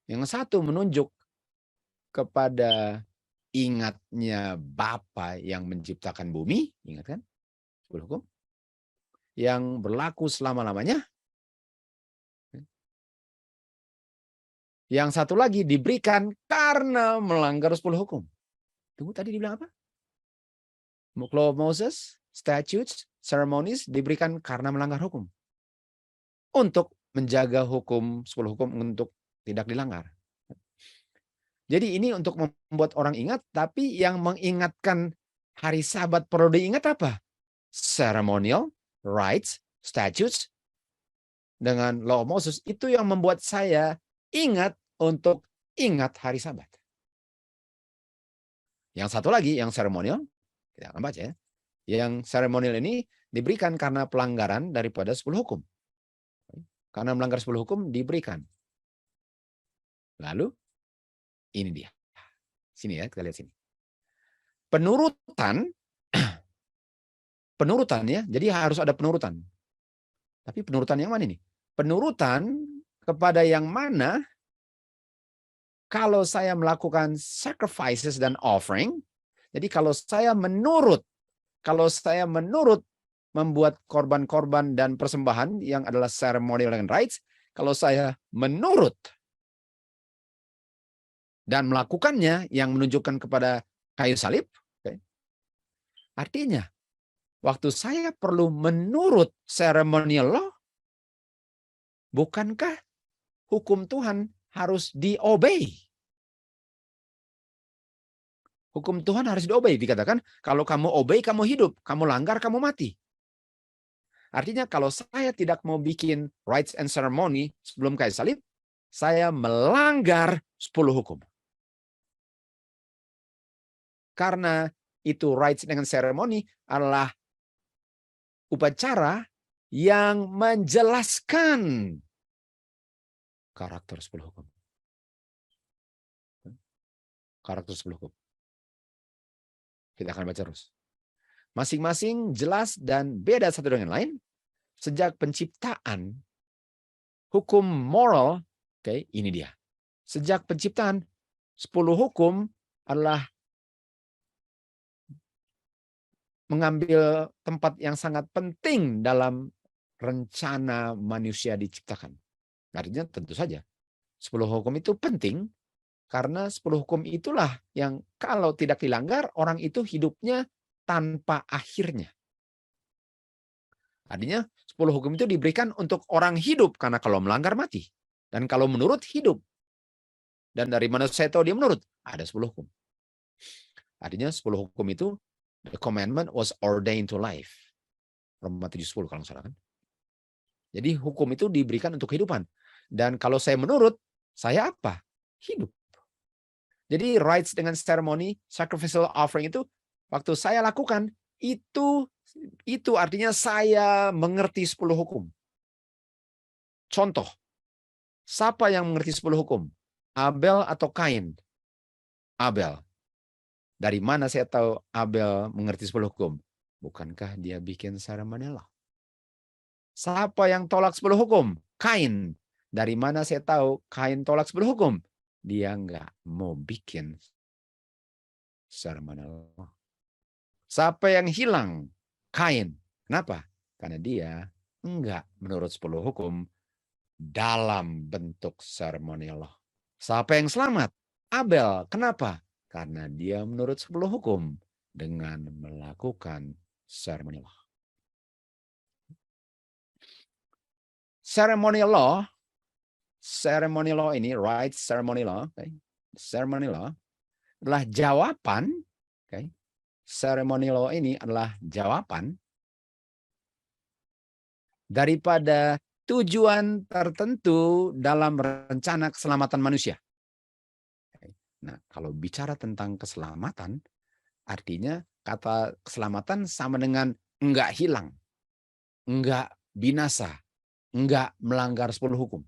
Yang satu menunjuk kepada ingatnya Bapa yang menciptakan bumi, ingat kan? 10 hukum. Yang berlaku selama-lamanya. Yang satu lagi diberikan karena melanggar 10 hukum. Tunggu, tadi dibilang apa? Law of Moses, statutes, ceremonies diberikan karena melanggar hukum. Untuk menjaga hukum, 10 hukum untuk tidak dilanggar. Jadi ini untuk membuat orang ingat, tapi yang mengingatkan hari Sabat perlu diingat apa? Ceremonial, rites, statutes, dengan law of Moses, itu yang membuat saya ingat untuk ingat hari Sabat. Yang satu lagi, yang seremonial, kita akan baca ya. Yang seremonial ini diberikan karena pelanggaran daripada 10 hukum. Karena melanggar 10 hukum diberikan. Lalu, ini dia. Sini ya, kita lihat sini. Penurutan ya, jadi harus ada penurutan. Tapi penurutan yang mana ini? Penurutan kepada yang mana kalau saya melakukan sacrifices dan offering, jadi kalau saya menurut membuat korban-korban dan persembahan yang adalah ceremonial and rites, kalau saya menurut dan melakukannya yang menunjukkan kepada kayu salib, artinya waktu saya perlu menurut ceremonial law, bukankah hukum Tuhan harus diobey? Hukum Tuhan harus diobey. Dikatakan, kalau kamu obey, kamu hidup. Kamu langgar, kamu mati. Artinya, kalau saya tidak mau bikin rites and ceremony sebelum kayu salib, saya melanggar 10 hukum. Karena itu rites dengan ceremony adalah upacara yang menjelaskan karakter 10 hukum. Karakter 10 hukum. Kita akan baca terus. Masing-masing jelas dan beda satu dengan lain. Sejak penciptaan, hukum moral, ini dia. Sejak penciptaan, 10 hukum adalah mengambil tempat yang sangat penting dalam rencana manusia diciptakan. Artinya tentu saja, 10 hukum itu penting, karena 10 hukum itulah yang kalau tidak dilanggar, orang itu hidupnya tanpa akhirnya. Artinya 10 hukum itu diberikan untuk orang hidup, karena kalau melanggar mati. Dan kalau menurut hidup. Dan dari mana saya tahu dia menurut? Ada 10 hukum. Artinya 10 hukum itu, the commandment was ordained to life. Roma 7:10 kalau nggak salah kan. Jadi hukum itu diberikan untuk kehidupan. Dan kalau saya menurut, saya apa? Hidup. Jadi rites dengan ceremony, sacrificial offering itu, waktu saya lakukan, itu artinya saya mengerti 10 hukum. Contoh, siapa yang mengerti 10 hukum? Abel atau Kain? Abel. Dari mana saya tahu Abel mengerti 10 hukum? Bukankah dia bikin ceremonial law? Siapa yang tolak 10 hukum? Kain. Dari mana saya tahu Kain tolak 10 hukum? Dia nggak mau bikin ceremonial law. Siapa yang hilang? Kain. Kenapa? Karena dia enggak menurut 10 hukum dalam bentuk ceremonial law. Siapa yang selamat? Abel. Kenapa? Karena dia menurut 10 hukum dengan melakukan ceremonial law. Ceremonial law ini, right ceremonial law, ceremonial law adalah jawaban, ceremonial law ini adalah jawaban daripada tujuan tertentu dalam rencana keselamatan manusia. Nah, kalau bicara tentang keselamatan, artinya kata keselamatan sama dengan enggak hilang, enggak binasa, enggak melanggar 10 hukum.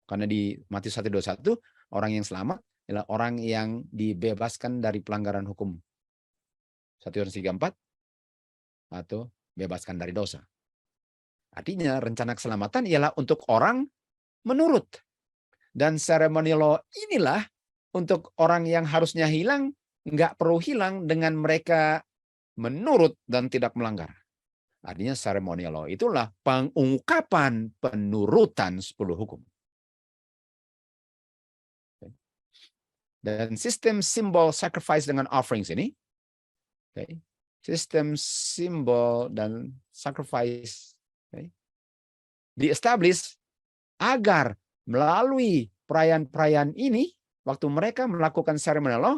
Karena di Matius 1:21, orang yang selamat adalah orang yang dibebaskan dari pelanggaran hukum. 1 Yohanes 3:4 atau bebaskan dari dosa. Artinya rencana keselamatan ialah untuk orang menurut. Dan ceremonial law inilah untuk orang yang harusnya hilang, nggak perlu hilang dengan mereka menurut dan tidak melanggar. Artinya ceremonial law itulah pengungkapan penurutan 10 hukum. Dan sistem simbol sacrifice dengan offerings ini, sistem simbol dan sacrifice di-establish agar melalui perayaan-perayaan ini, waktu mereka melakukan ceremonial law,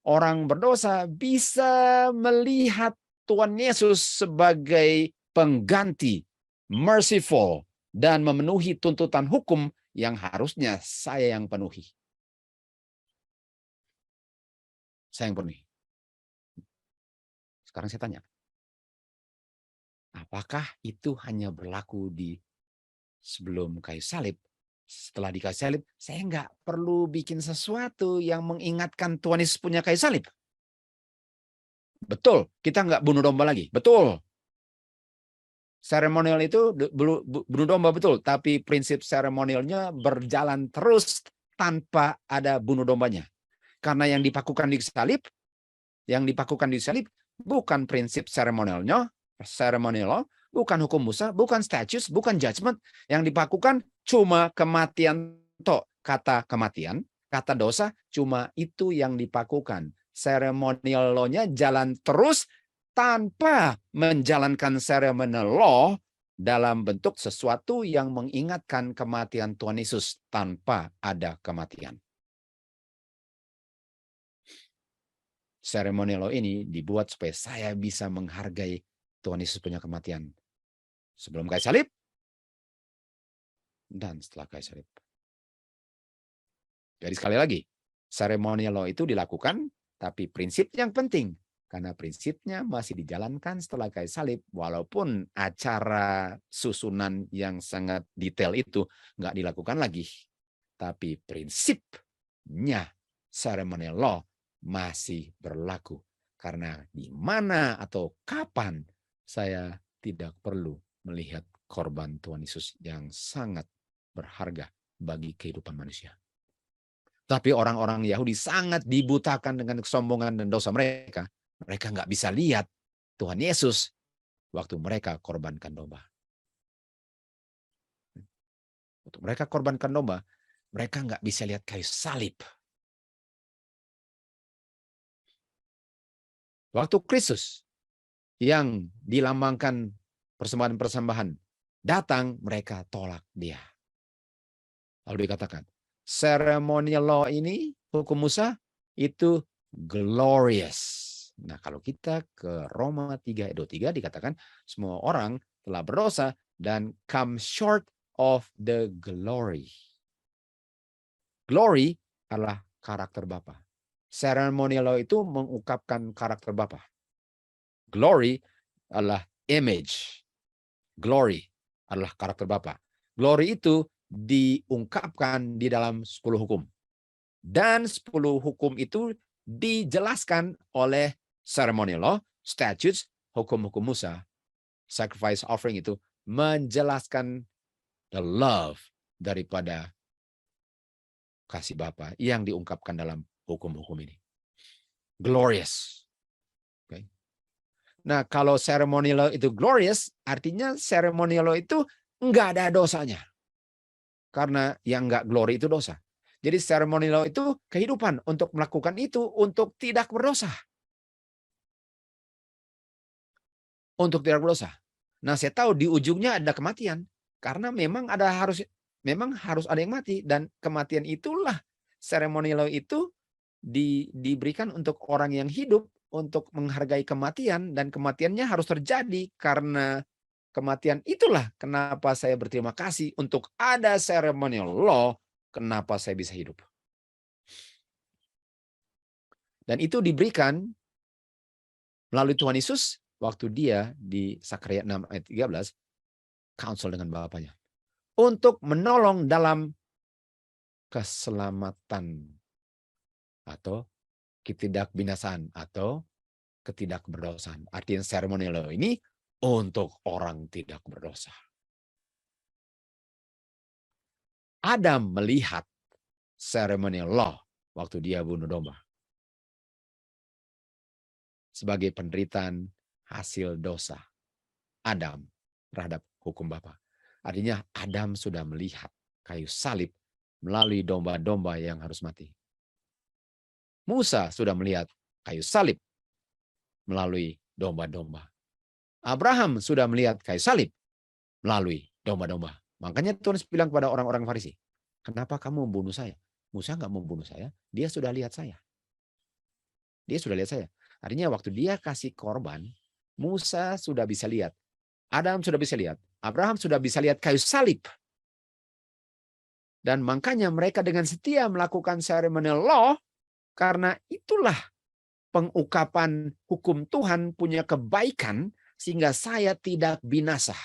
orang berdosa bisa melihat Tuhan Yesus sebagai pengganti, merciful, dan memenuhi tuntutan hukum yang harusnya saya yang penuhi. Saya yang penuhi. Sekarang saya tanya, apakah itu hanya berlaku di sebelum kayu salib? Setelah di kayu salib, saya nggak perlu bikin sesuatu yang mengingatkan Tuhan Yesus punya kayu salib. Betul, kita nggak bunuh domba lagi. Betul. Seremonial itu bunuh domba betul, tapi prinsip seremonialnya berjalan terus tanpa ada bunuh dombanya. Karena yang dipakukan di salib bukan prinsip seremonialnya, ceremonial law, bukan hukum Musa, bukan statutes, bukan judgment. Yang dipakukan cuma kematian. Kata kematian, kata dosa, cuma itu yang dipakukan. Ceremonial law-nya jalan terus tanpa menjalankan ceremonial law dalam bentuk sesuatu yang mengingatkan kematian Tuhan Yesus tanpa ada kematian. Ceremonial law ini dibuat supaya saya bisa menghargai Tuhan Yesus punya kematian. Sebelum kayu salib dan setelah kayu salib. Jadi sekali lagi, ceremonial law itu dilakukan, tapi prinsip yang penting. Karena prinsipnya masih dijalankan setelah kayu salib, walaupun acara susunan yang sangat detail itu nggak dilakukan lagi. Tapi prinsipnya ceremonial law masih berlaku. Karena di mana atau kapan saya tidak perlu melihat korban Tuhan Yesus yang sangat berharga bagi kehidupan manusia. Tapi orang-orang Yahudi sangat dibutakan dengan kesombongan dan dosa mereka. Mereka nggak bisa lihat Tuhan Yesus waktu mereka korbankan domba. Waktu mereka korbankan domba, mereka nggak bisa lihat kayu salib. Waktu Kristus yang dilambangkan persembahan-persembahan datang, mereka tolak dia. Lalu dikatakan, ceremonial law ini, hukum Musa, itu glorious. Nah, kalau kita ke Roma 3 ayat 23 dikatakan, semua orang telah berdosa dan come short of the glory. Glory adalah karakter Bapa. Ceremonial law itu mengungkapkan karakter Bapa. Glory adalah image. Glory adalah karakter Bapa. Glory itu diungkapkan di dalam 10 hukum. Dan 10 hukum itu dijelaskan oleh ceremonial law, statutes, hukum-hukum Musa. Sacrifice offering itu menjelaskan the love daripada kasih Bapa yang diungkapkan dalam hukum-hukum ini. Glorious. Okay. Nah, kalau ceremonial law itu glorious, artinya ceremonial law itu enggak ada dosanya. Karena yang enggak glory itu dosa. Jadi ceremonial law itu kehidupan untuk melakukan itu untuk tidak berdosa. Untuk tidak berdosa. Nah, saya tahu di ujungnya ada kematian. Karena memang harus ada yang mati. Dan kematian itulah ceremonial law itu diberikan untuk orang yang hidup untuk menghargai kematian. Dan kematiannya harus terjadi karena kematian itulah kenapa saya berterima kasih untuk ada ceremonial law, kenapa saya bisa hidup. Dan itu diberikan melalui Tuhan Yesus waktu dia di Sakaria 6 ayat 13 counsel dengan Bapaknya untuk menolong dalam keselamatan atau ketidakbinasaan atau ketidakberdosaan. Artinya ceremonial law ini untuk orang tidak berdosa. Adam melihat ceremonial law waktu dia bunuh domba sebagai penderitaan hasil dosa Adam terhadap hukum Bapa. Artinya Adam sudah melihat kayu salib melalui domba-domba yang harus mati. Musa sudah melihat kayu salib melalui domba-domba. Abraham sudah melihat kayu salib melalui domba-domba. Makanya Tuhan bilang kepada orang-orang Farisi, kenapa kamu membunuh saya? Musa nggak membunuh saya, dia sudah lihat saya. Dia sudah lihat saya. Artinya waktu dia kasih korban, Musa sudah bisa lihat. Adam sudah bisa lihat. Abraham sudah bisa lihat kayu salib. Dan makanya mereka dengan setia melakukan ceremonial law, karena itulah pengungkapan hukum Tuhan punya kebaikan sehingga saya tidak binasa.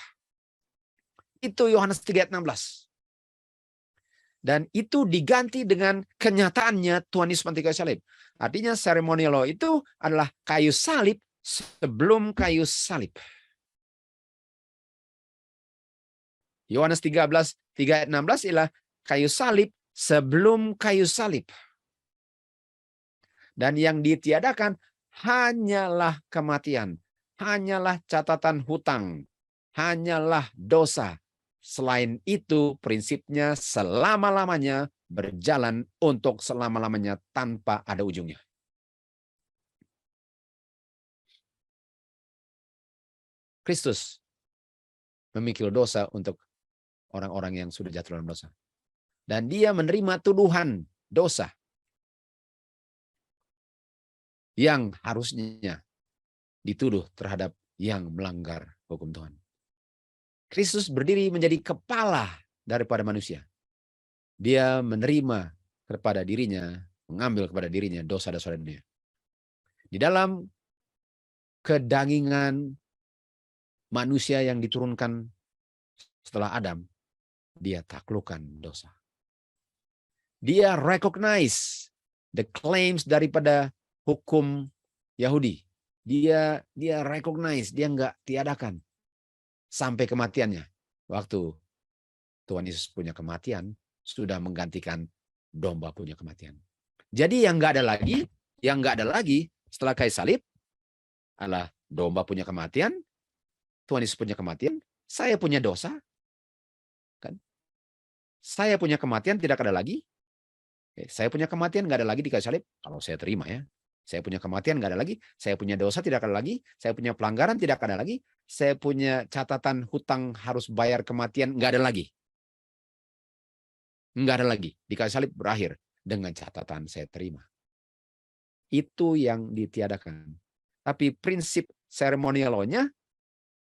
Itu Yohanes 3:16. Dan itu diganti dengan kenyataannya Tuhan Yesus mati kayu salib. Artinya ceremonial law itu adalah kayu salib sebelum kayu salib. Yohanes 3:16 ialah kayu salib sebelum kayu salib. Dan yang ditiadakan hanyalah kematian. hanyalah catatan hutang, hanyalah dosa. Selain itu, prinsipnya selama-lamanya berjalan untuk selama-lamanya tanpa ada ujungnya. Kristus memikul dosa untuk orang-orang yang sudah jatuh dalam dosa. Dan dia menerima tuduhan dosa yang harusnya dituduh terhadap yang melanggar hukum Tuhan. Kristus berdiri menjadi kepala daripada manusia. Dia menerima kepada dirinya, mengambil kepada dirinya dosa-dosa dunia. Di dalam kedangingan manusia yang diturunkan setelah Adam, dia taklukkan dosa. Dia recognize the claims daripada hukum Yahudi. Dia recognize, dia enggak tiadakan sampai kematiannya. Waktu Tuhan Yesus punya kematian, sudah menggantikan domba punya kematian. Jadi yang enggak ada lagi setelah kayu salib adalah domba punya kematian, Tuhan Yesus punya kematian, saya punya dosa, kan? Saya punya kematian tidak ada lagi. Saya punya kematian nggak ada lagi di kayu salib. Kalau saya terima ya, saya punya kematian nggak ada lagi. Saya punya dosa tidak ada lagi. Saya punya pelanggaran tidak ada lagi. Saya punya catatan hutang harus bayar kematian nggak ada lagi. Nggak ada lagi. Di kayu salib berakhir dengan catatan saya terima. Itu yang ditiadakan. Tapi prinsip ceremonial law-nya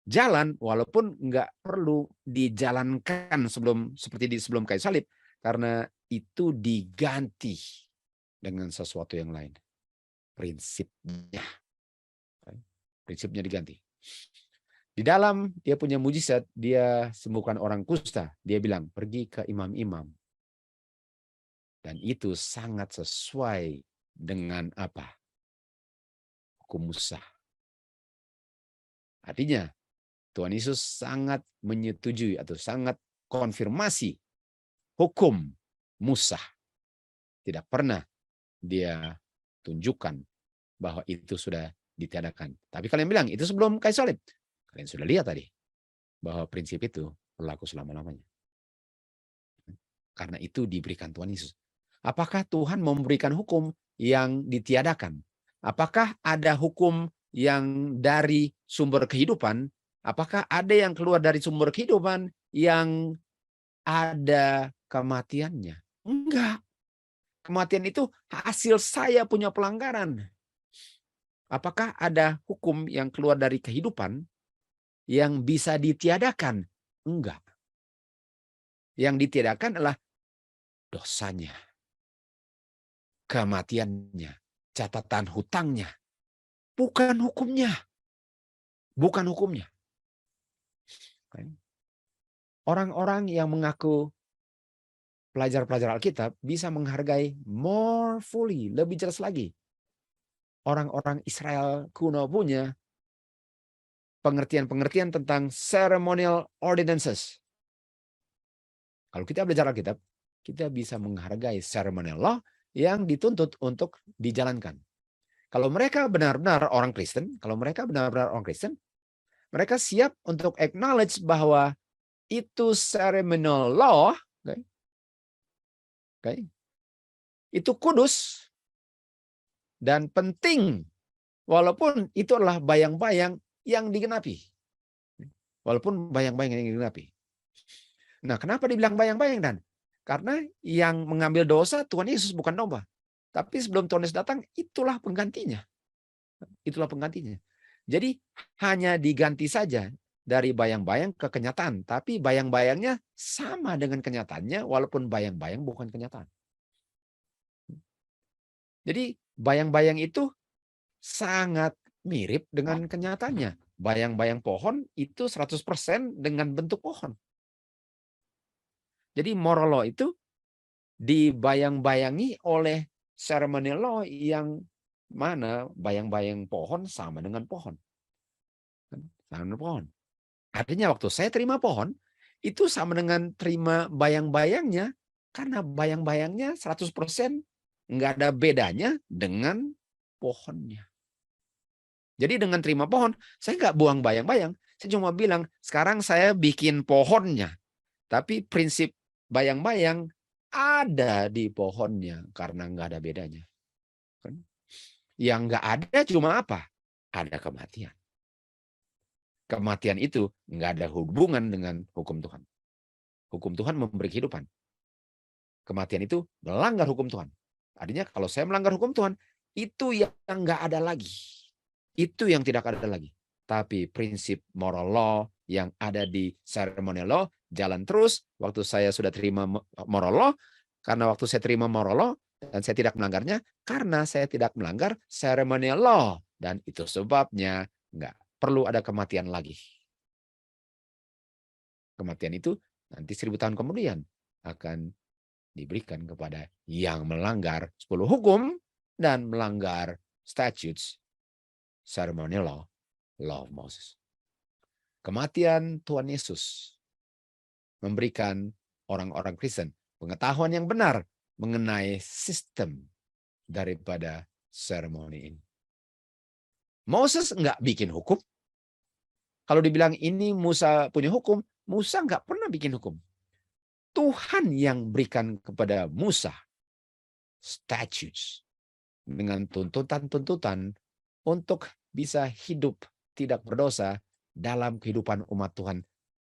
jalan walaupun nggak perlu dijalankan sebelum kayu salib, karena itu diganti dengan sesuatu yang lain. Prinsipnya diganti. Di dalam dia punya mujizat, dia sembuhkan orang kusta. Dia bilang, pergi ke imam-imam. Dan itu sangat sesuai dengan apa? Hukum Musa. Artinya, Tuhan Yesus sangat menyetujui atau sangat konfirmasi hukum Musa. Tidak pernah dia tunjukkan bahwa itu sudah ditiadakan. Tapi kalian bilang, itu sebelum kayu salib. Kalian sudah lihat tadi, bahwa prinsip itu berlaku selama-lamanya. Karena itu diberikan Tuhan Yesus. Apakah Tuhan memberikan hukum yang ditiadakan? Apakah ada hukum yang dari sumber kehidupan? Apakah ada yang keluar dari sumber kehidupan yang ada kematiannya? Enggak. Kematian itu hasil saya punya pelanggaran. Apakah ada hukum yang keluar dari kehidupan yang bisa ditiadakan? Enggak. Yang ditiadakan adalah dosanya, kematiannya, catatan hutangnya. Bukan hukumnya. Bukan hukumnya. Orang-orang yang mengaku pelajar-pelajar Alkitab bisa menghargai more fully, lebih jelas lagi. Orang-orang Israel kuno punya pengertian-pengertian tentang ceremonial ordinances. Kalau kita belajar Alkitab, kita bisa menghargai ceremonial law yang dituntut untuk dijalankan. Kalau mereka benar-benar orang Kristen, mereka siap untuk acknowledge bahwa itu ceremonial law, itu kudus dan penting, walaupun itu adalah bayang-bayang yang digenapi. Nah, kenapa dibilang bayang-bayang, Dan? Karena yang mengambil dosa Tuhan Yesus, bukan domba. Tapi sebelum Tuhan Yesus datang, itulah penggantinya. Jadi hanya diganti saja dari bayang-bayang ke kenyataan. Tapi bayang-bayangnya sama dengan kenyataannya, walaupun bayang-bayang bukan kenyataan. Jadi bayang-bayang itu sangat mirip dengan kenyataannya. Bayang-bayang pohon itu 100% dengan bentuk pohon. Jadi moral law itu dibayang-bayangi oleh ceremonial law yang mana bayang-bayang pohon sama dengan pohon. Artinya waktu saya terima pohon, itu sama dengan terima bayang-bayangnya, karena bayang-bayangnya 100% nggak ada bedanya dengan pohonnya. Jadi dengan terima pohon, saya nggak buang bayang-bayang. Saya cuma bilang, sekarang saya bikin pohonnya. Tapi prinsip bayang-bayang ada di pohonnya karena nggak ada bedanya. Yang nggak ada cuma apa? Ada kematian. Kematian itu nggak ada hubungan dengan hukum Tuhan. Hukum Tuhan memberi kehidupan. Kematian itu melanggar hukum Tuhan. Artinya kalau saya melanggar hukum Tuhan, itu yang nggak ada lagi. Itu yang tidak ada lagi. Tapi prinsip moral law yang ada di ceremonial law jalan terus. Waktu saya sudah terima moral law, karena waktu saya terima moral law dan saya tidak melanggarnya, karena saya tidak melanggar ceremonial law. Dan itu sebabnya nggak perlu ada kematian lagi. Kematian itu nanti 1000 tahun kemudian akan diberikan kepada yang melanggar 10 hukum dan melanggar statutes, ceremonial law, law of Moses. Kematian Tuhan Yesus memberikan orang-orang Kristen pengetahuan yang benar mengenai sistem daripada seremoni ini. Moses nggak bikin hukum. Kalau dibilang ini Musa punya hukum, Musa nggak pernah bikin hukum. Tuhan yang berikan kepada Musa statutes dengan tuntutan-tuntutan untuk bisa hidup tidak berdosa dalam kehidupan umat Tuhan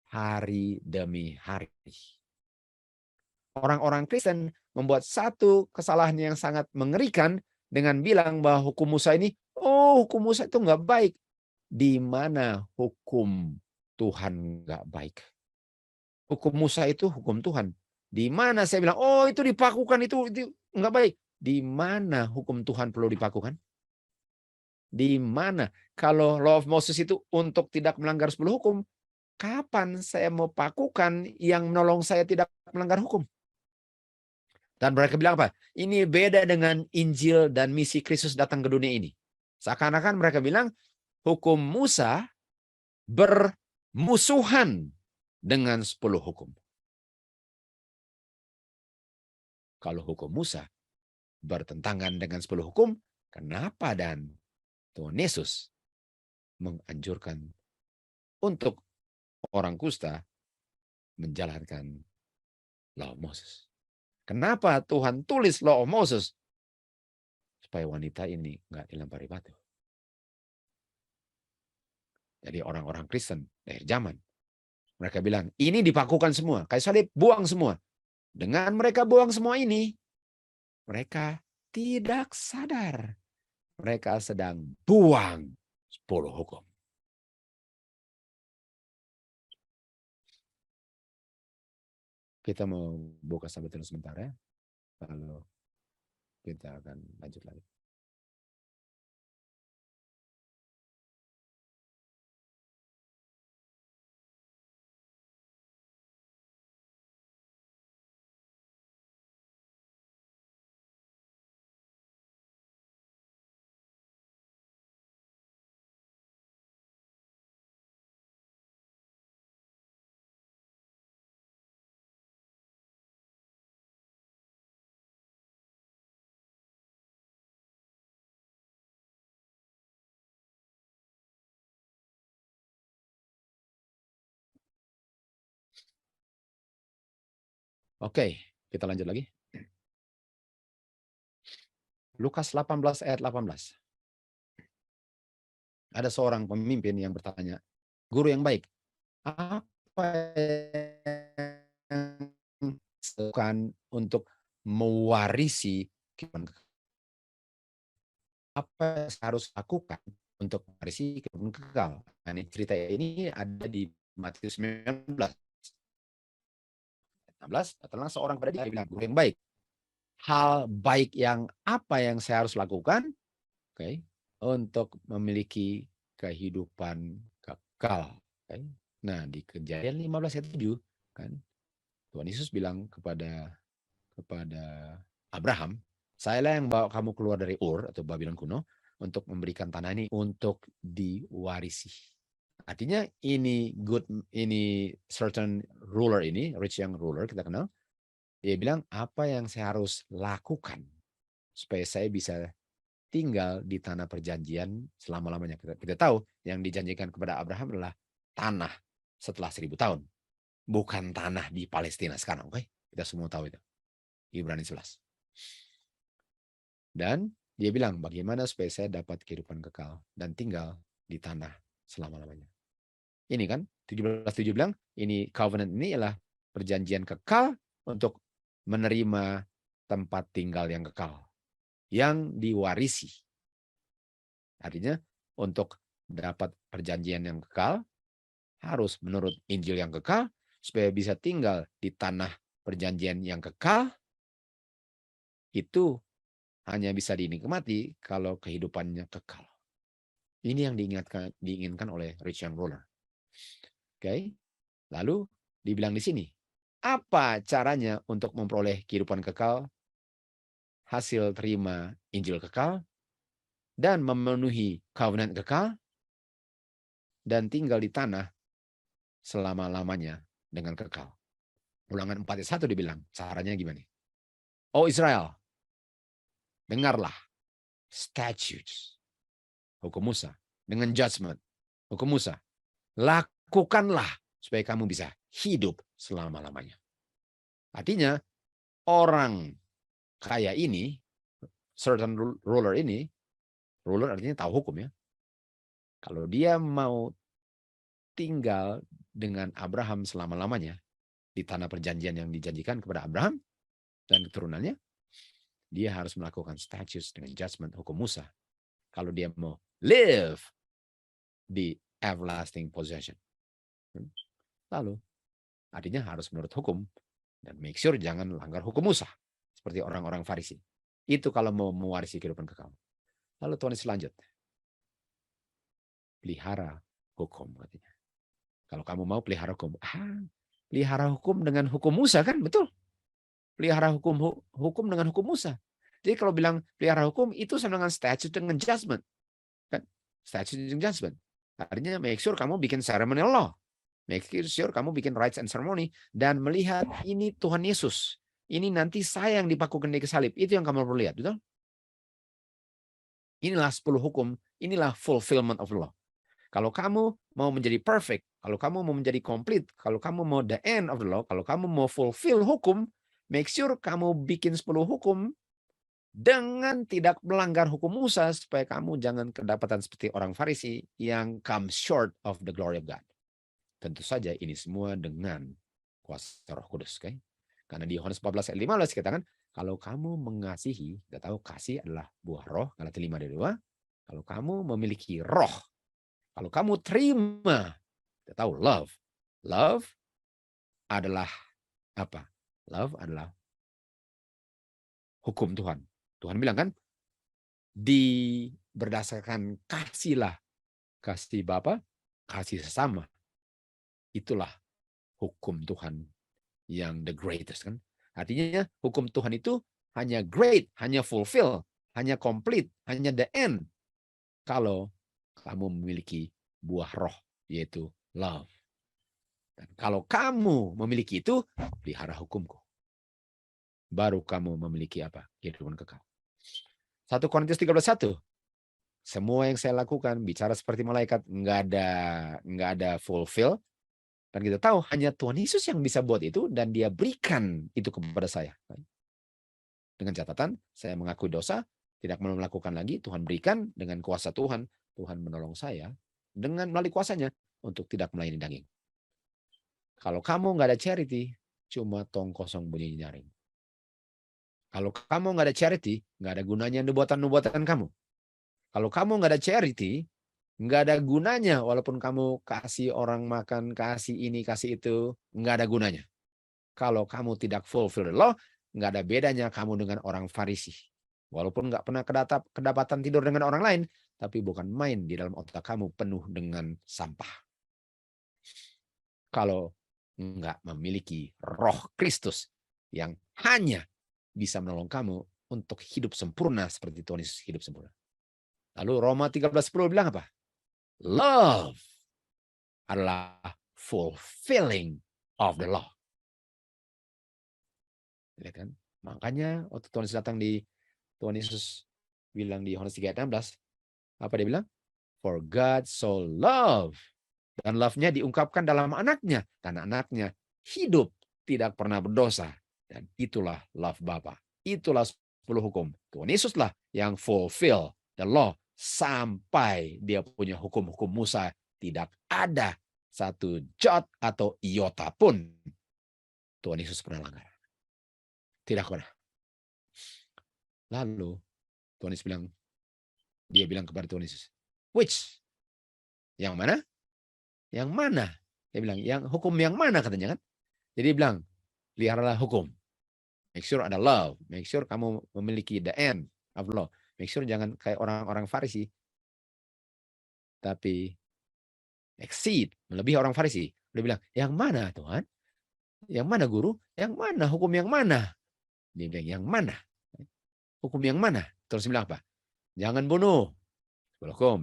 hari demi hari. Orang-orang Kristen membuat satu kesalahan yang sangat mengerikan dengan bilang bahwa hukum Musa ini, hukum Musa itu nggak baik. Di mana hukum Tuhan nggak baik? Hukum Musa itu hukum Tuhan. Di mana saya bilang, itu dipakukan, itu nggak baik. Di mana hukum Tuhan perlu dipakukan? Di mana? Kalau law of Moses itu untuk tidak melanggar 10 hukum, kapan saya mau pakukan yang menolong saya tidak melanggar hukum? Dan mereka bilang apa? Ini beda dengan Injil dan misi Kristus datang ke dunia ini. Seakan-akan mereka bilang hukum Musa bermusuhan dengan 10 hukum. Kalau hukum Musa bertentangan dengan 10 hukum, kenapa dan Tuhan Yesus menganjurkan untuk orang kusta menjalankan Law of Moses? Kenapa Tuhan tulis Law of Moses? Supaya wanita ini nggak dilempari batu. Jadi orang-orang Kristen dari zaman, mereka bilang, ini dipakukan semua. Kayu salib, buang semua. Dengan mereka buang semua ini, mereka tidak sadar. Mereka sedang buang 10 hukum. Kita mau buka sampai terus sebentar ya. Lalu kita akan lanjut lagi. Oke, kita lanjut lagi. Lukas 18 ayat 18. Ada seorang pemimpin yang bertanya, guru yang baik, apa yang dilakukan untuk mewarisi kehidupan kekal? Apa yang harus lakukan untuk mewarisi kehidupan kekal? Nah, cerita ini ada di Matius 19. 16, datanglah seorang pada dia bilang, guru yang baik. Hal baik yang apa yang saya harus lakukan? Oke, untuk memiliki kehidupan kekal. Okay. Nah, di Kejadian 15 ayat 7 kan Tuhan Yesus bilang kepada Abraham, saya yang bawa kamu keluar dari Ur atau Babylon kuno untuk memberikan tanah ini untuk diwarisi. Artinya ini certain ruler ini, rich young ruler kita kenal, dia bilang apa yang saya harus lakukan supaya saya bisa tinggal di tanah perjanjian selama-lamanya. Kita tahu yang dijanjikan kepada Abraham adalah tanah setelah 1000 tahun. Bukan tanah di Palestina sekarang. Oke? Kita semua tahu itu. Ibrani 11. Dan dia bilang, bagaimana supaya saya dapat kehidupan kekal dan tinggal di tanah selama-lamanya. Ini kan, 17:7 bilang, ini covenant ini adalah perjanjian kekal untuk menerima tempat tinggal yang kekal. Yang diwarisi. Artinya, untuk dapat perjanjian yang kekal, harus menurut Injil yang kekal, supaya bisa tinggal di tanah perjanjian yang kekal, itu hanya bisa dinikmati kalau kehidupannya kekal. Ini yang diinginkan oleh rich young ruler. Oke. Lalu dibilang di sini, apa caranya untuk memperoleh kehidupan kekal? Hasil terima Injil kekal dan memenuhi covenant kekal dan tinggal di tanah selama-lamanya dengan kekal. Ulangan 4:1 dibilang, caranya gimana? Oh Israel, dengarlah statutes, hukum Musa, dengan judgment, hukum Musa. Lakukanlah supaya kamu bisa hidup selama-lamanya. Artinya, orang kaya ini, certain ruler ini, ruler artinya tahu hukum ya. Kalau dia mau tinggal dengan Abraham selama-lamanya, di tanah perjanjian yang dijanjikan kepada Abraham dan keturunannya, dia harus melakukan statutes dengan judgment hukum Musa. Kalau dia mau live di everlasting possession. Lalu, artinya harus menurut hukum dan make sure jangan langgar hukum Musa seperti orang-orang Farisi. Itu kalau mau mewarisi kehidupan kekal. Lalu Tuhan selanjut. Pelihara hukum katanya. Kalau kamu mau pelihara hukum, pelihara hukum dengan hukum Musa kan, betul? Pelihara hukum dengan hukum Musa. Jadi kalau bilang pelihara hukum itu sama dengan statute dengan judgment. Kan? Statute dengan judgment. Artinya make sure kamu bikin ceremonial law. Make sure kamu bikin rites and ceremony dan melihat ini Tuhan Yesus. Ini nanti saya yang dipakukan di salib. Itu yang kamu perlu lihat, betul? Inilah 10 hukum, inilah fulfillment of law. Kalau kamu mau menjadi perfect, kalau kamu mau menjadi complete, kalau kamu mau the end of the law, kalau kamu mau fulfill hukum, make sure kamu bikin 10 hukum dengan tidak melanggar hukum Musa supaya kamu jangan kedapatan seperti orang Farisi yang come short of the glory of God. Tentu saja ini semua dengan kuasa Roh Kudus, okay? Karena di Yohanes 14 ayat 15 dikatakan, kalau kamu mengasihi, kita tahu kasih adalah buah roh, Galatia 5:2. Kalau kamu memiliki roh, kalau kamu terima, kita tahu love. Love adalah apa? Love adalah hukum Tuhan. Tuhan bilang kan, berdasarkan kasihlah, kasih Bapa, kasih sesama. Itulah hukum Tuhan yang the greatest kan. Artinya hukum Tuhan itu hanya great, hanya fulfill, hanya complete, hanya the end. Kalau kamu memiliki buah roh, yaitu love. Dan kalau kamu memiliki itu, pelihara hukumku. Baru kamu memiliki apa? Kehidupan kekal. 1 Korintus 13:1. Semua yang saya lakukan, bicara seperti malaikat, nggak ada fulfill. Dan kita tahu hanya Tuhan Yesus yang bisa buat itu dan dia berikan itu kepada saya. Dengan catatan, saya mengakui dosa, tidak mau melakukan lagi, Tuhan berikan dengan kuasa Tuhan. Tuhan menolong saya dengan melalui kuasanya untuk tidak melayani daging. Kalau kamu nggak ada charity, cuma tong kosong bunyi nyaring. Kalau kamu nggak ada charity, nggak ada gunanya nubuatan-nubuatan kamu. Kalau kamu nggak ada charity, nggak ada gunanya walaupun kamu kasih orang makan, kasih ini, kasih itu, nggak ada gunanya. Kalau kamu tidak fulfill the law, nggak ada bedanya kamu dengan orang Farisi. Walaupun nggak pernah kedapatan tidur dengan orang lain, tapi bukan main di dalam otak kamu penuh dengan sampah. Kalau nggak memiliki roh Kristus yang hanya bisa menolong kamu untuk hidup sempurna seperti Tuhan Yesus hidup sempurna. Lalu Roma 13:10 bilang apa? Love adalah fulfilling of the law. Lihat kan? Makanya waktu Tuhan Yesus datang Tuhan Yesus bilang di Yohanes 3 ayat 16. Apa dia bilang? For God so love. Dan love-nya diungkapkan dalam anaknya. Dan anaknya hidup, tidak pernah berdosa. Dan itulah love Bapa. Itulah 10 hukum. Tuhan Yesuslah yang fulfill the law sampai dia punya hukum-hukum Musa. Tidak ada satu jot atau iota pun Tuhan Yesus pernah langgar. Tidak pernah. Lalu Tuhan Yesus bilang, dia bilang kepada Tuhan Yesus, which? Yang mana? Yang mana? Dia bilang, yang hukum yang mana katanya kan? Jadi dia bilang, peliharalah hukum. Make sure ada love. Make sure kamu memiliki the end of law. Make sure jangan kayak orang-orang Farisi. Tapi exceed, melebihi orang Farisi. Dia bilang, yang mana Tuhan? Yang mana guru? Yang mana? Hukum yang mana? Dia bilang, yang mana? Hukum yang mana? Terus bilang apa? Jangan bunuh. Hukum.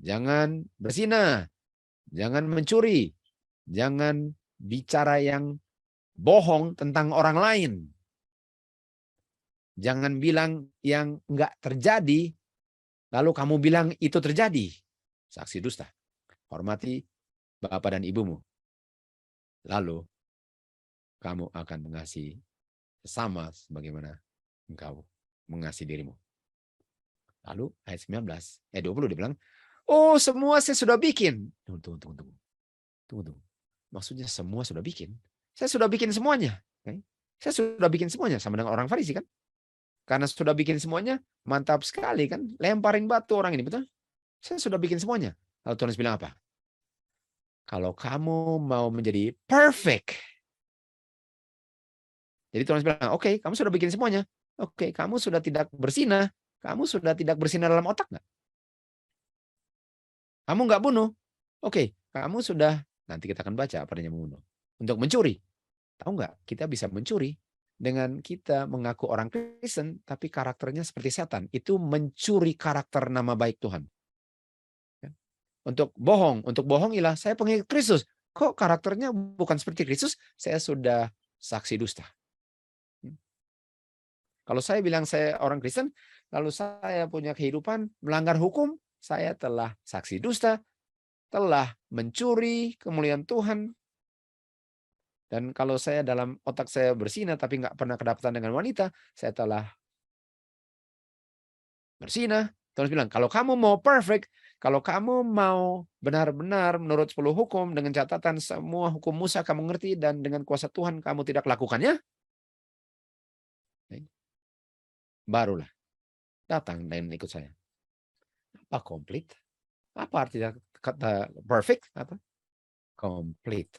Jangan berzina. Jangan mencuri. Jangan bicara yang bohong tentang orang lain. Jangan bilang yang enggak terjadi, lalu kamu bilang itu terjadi. Saksi dusta. Hormati bapak dan ibumu. Lalu kamu akan mengasihi sesama sebagaimana engkau mengasihi dirimu. Lalu ayat 20 dia bilang, oh semua saya sudah bikin. Tunggu. Maksudnya semua sudah bikin. Saya sudah bikin semuanya. Saya sudah bikin semuanya. Sama dengan orang Farisi kan. Karena sudah bikin semuanya, mantap sekali kan. Lemparin batu orang ini, betul? Saya sudah bikin semuanya. Lalu Tuhan bilang apa? Kalau kamu mau menjadi perfect. Jadi Tuhan bilang, oke, kamu sudah bikin semuanya. Oke, kamu sudah tidak bersinah. Kamu sudah tidak bersinah dalam otak nggak? Kamu nggak bunuh. Oke, kamu sudah, nanti kita akan baca apa artinya membunuh. Untuk mencuri. Tahu nggak, kita bisa mencuri dengan kita mengaku orang Kristen, tapi karakternya seperti setan. Itu mencuri karakter nama baik Tuhan. Untuk bohongilah, saya pengikut Kristus. Kok karakternya bukan seperti Kristus? Saya sudah saksi dusta. Kalau saya bilang saya orang Kristen, lalu saya punya kehidupan melanggar hukum, saya telah saksi dusta, telah mencuri kemuliaan Tuhan. Dan kalau saya dalam otak saya bersinah tapi nggak pernah kedapatan dengan wanita, saya telah bersinah. Tuhan bilang, kalau kamu mau perfect, kalau kamu mau benar-benar menurut 10 hukum dengan catatan semua hukum Musa kamu ngerti dan dengan kuasa Tuhan kamu tidak lakukannya, barulah datang dan ikut saya. Apa complete? Apa artinya kata perfect? Apa? Complete.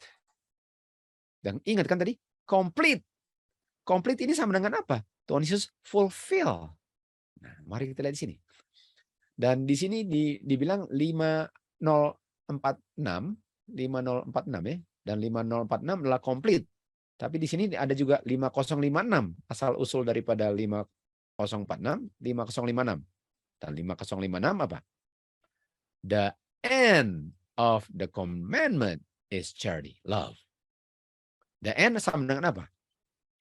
Dan ingat kan tadi? Complete. Complete ini sama dengan apa? Tuhan Yesus fulfill. Nah, mari kita lihat di sini. Dan di sini dibilang 5046 ya, dan 5046 adalah complete. Tapi di sini ada juga 5056, asal usul daripada 5046, 5056. Dan 5056 apa? The end of the commandment is charity, love. The end sama dengan apa?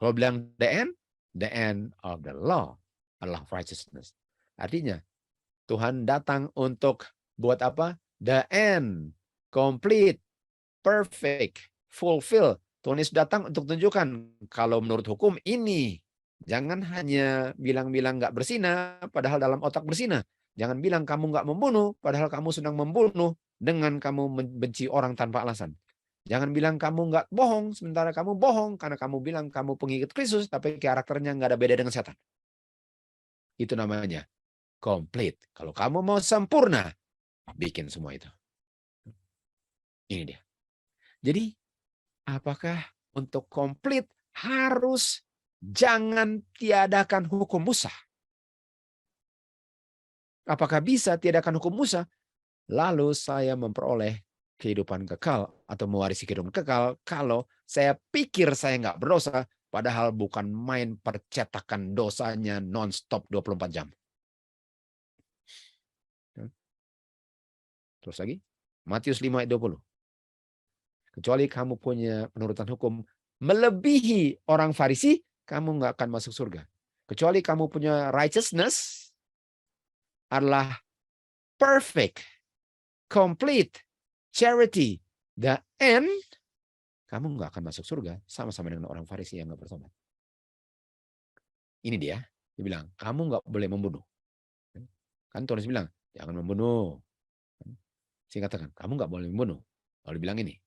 Kalau bilang the end of the law adalah righteousness. Artinya, Tuhan datang untuk buat apa? The end, complete, perfect, fulfill. Tuhan Yesus datang untuk tunjukkan kalau menurut hukum ini. Jangan hanya bilang-bilang nggak bersinah, padahal dalam otak bersinah. Jangan bilang kamu nggak membunuh, padahal kamu sedang membunuh dengan kamu membenci orang tanpa alasan. Jangan bilang kamu nggak bohong, sementara kamu bohong karena kamu bilang kamu pengikut Kristus, tapi karakternya nggak ada beda dengan setan. Itu namanya complete. Kalau kamu mau sempurna, bikin semua itu. Ini dia. Jadi, apakah untuk komplit harus jangan tiadakan hukum Musa? Apakah bisa tiadakan hukum Musa, lalu saya memperoleh kehidupan kekal atau mewarisi kehidupan kekal kalau saya pikir saya nggak berdosa, padahal bukan main percetakan dosanya non-stop 24 jam. Terus lagi, Matius 5 ayat 20. Kecuali kamu punya penurutan hukum melebihi orang Farisi, kamu nggak akan masuk surga. Kecuali kamu punya righteousness, adalah perfect, complete, charity, the end, kamu nggak akan masuk surga sama-sama dengan orang Farisi yang nggak bertobat. Ini dia bilang, kamu nggak boleh membunuh. Kan Tuhan Yesus bilang, jangan membunuh. Saya katakan, kamu nggak boleh membunuh. Lalu bilang ini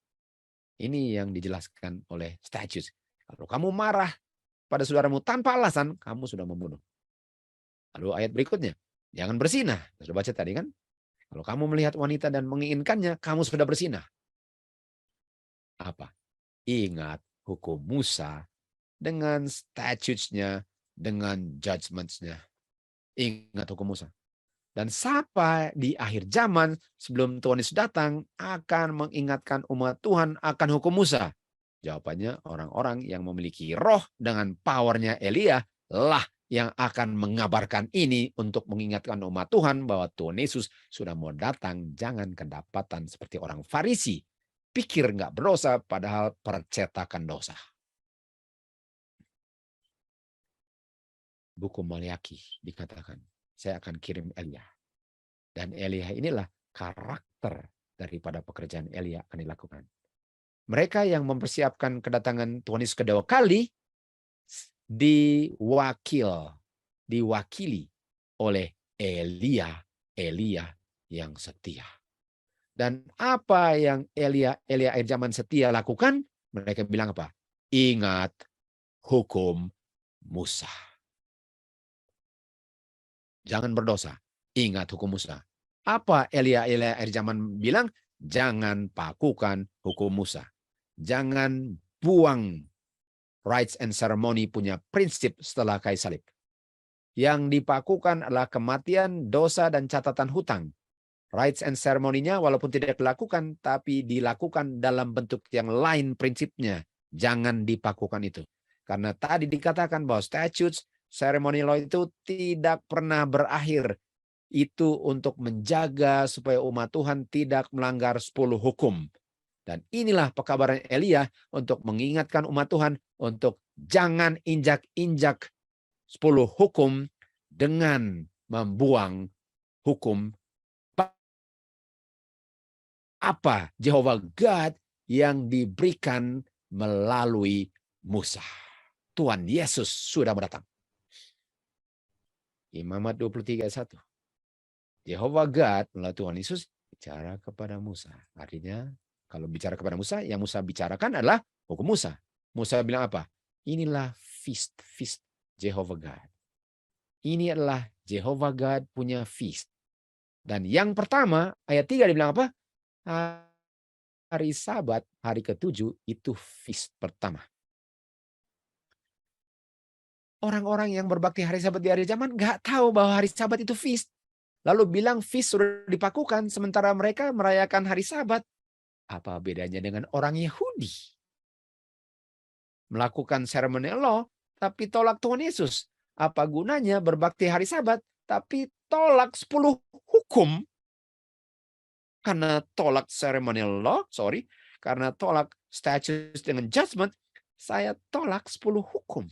yang dijelaskan oleh statutes. Kalau kamu marah pada saudaramu tanpa alasan, kamu sudah membunuh. Lalu ayat berikutnya, jangan bersinah. Sudah baca tadi kan? Kalau kamu melihat wanita dan menginginkannya, kamu sudah bersinah. Apa? Ingat hukum Musa dengan statutes-nya, dengan judgments-nya. Ingat hukum Musa. Dan sampai di akhir zaman, sebelum Tuhan Yesus datang, akan mengingatkan umat Tuhan akan hukum Musa. Jawabannya, orang-orang yang memiliki roh dengan powernya Elia lah yang akan mengabarkan ini untuk mengingatkan umat Tuhan bahwa Tuhan Yesus sudah mau datang. Jangan kedapatan seperti orang Farisi. Pikir nggak berdosa, padahal percetakan dosa. Buku Maliaki dikatakan, saya akan kirim Elia. Dan Elia inilah karakter daripada pekerjaan Elia akan dilakukan. Mereka yang mempersiapkan kedatangan Tuhan Yesus kedua kali diwakili oleh Elia yang setia. Dan apa yang Elia akhir zaman setia lakukan? Mereka bilang apa? Ingat hukum Musa. Jangan berdosa. Ingat hukum Musa. Apa Elia akhir zaman bilang? Jangan pakukan hukum Musa. Jangan buang rites and ceremony punya prinsip setelah kayu salib. Yang dipakukan adalah kematian, dosa, dan catatan hutang. Rites and ceremony-nya walaupun tidak dilakukan, tapi dilakukan dalam bentuk yang lain prinsipnya. Jangan dipakukan itu. Karena tadi dikatakan bahwa statutes, ceremony law itu tidak pernah berakhir. Itu untuk menjaga supaya umat Tuhan tidak melanggar 10 hukum. Dan inilah pekabaran Elia untuk mengingatkan umat Tuhan untuk jangan injak-injak 10 hukum dengan membuang hukum apa Jehovah God yang diberikan melalui Musa. Tuhan Yesus sudah datang. Imamat 23 ayat 1. Jehovah God melalui Tuhan Yesus bicara kepada Musa. Artinya kalau bicara kepada Musa, yang Musa bicarakan adalah hukum Musa. Musa bilang apa? Inilah feast Jehovah God. Ini adalah Jehovah God punya feast. Dan yang pertama, ayat 3 dibilang apa? Hari Sabat, hari ke-7 itu feast pertama. Orang-orang yang berbakti hari Sabat di hari zaman nggak tahu bahwa hari Sabat itu feast. Lalu bilang feast sudah dipakukan, sementara mereka merayakan hari Sabat. Apa bedanya dengan orang Yahudi? Melakukan ceremonial law, tapi tolak Tuhan Yesus. Apa gunanya berbakti hari Sabat, tapi tolak 10 hukum? Karena tolak ceremonial law, karena tolak statutes dengan judgment, saya tolak 10 hukum.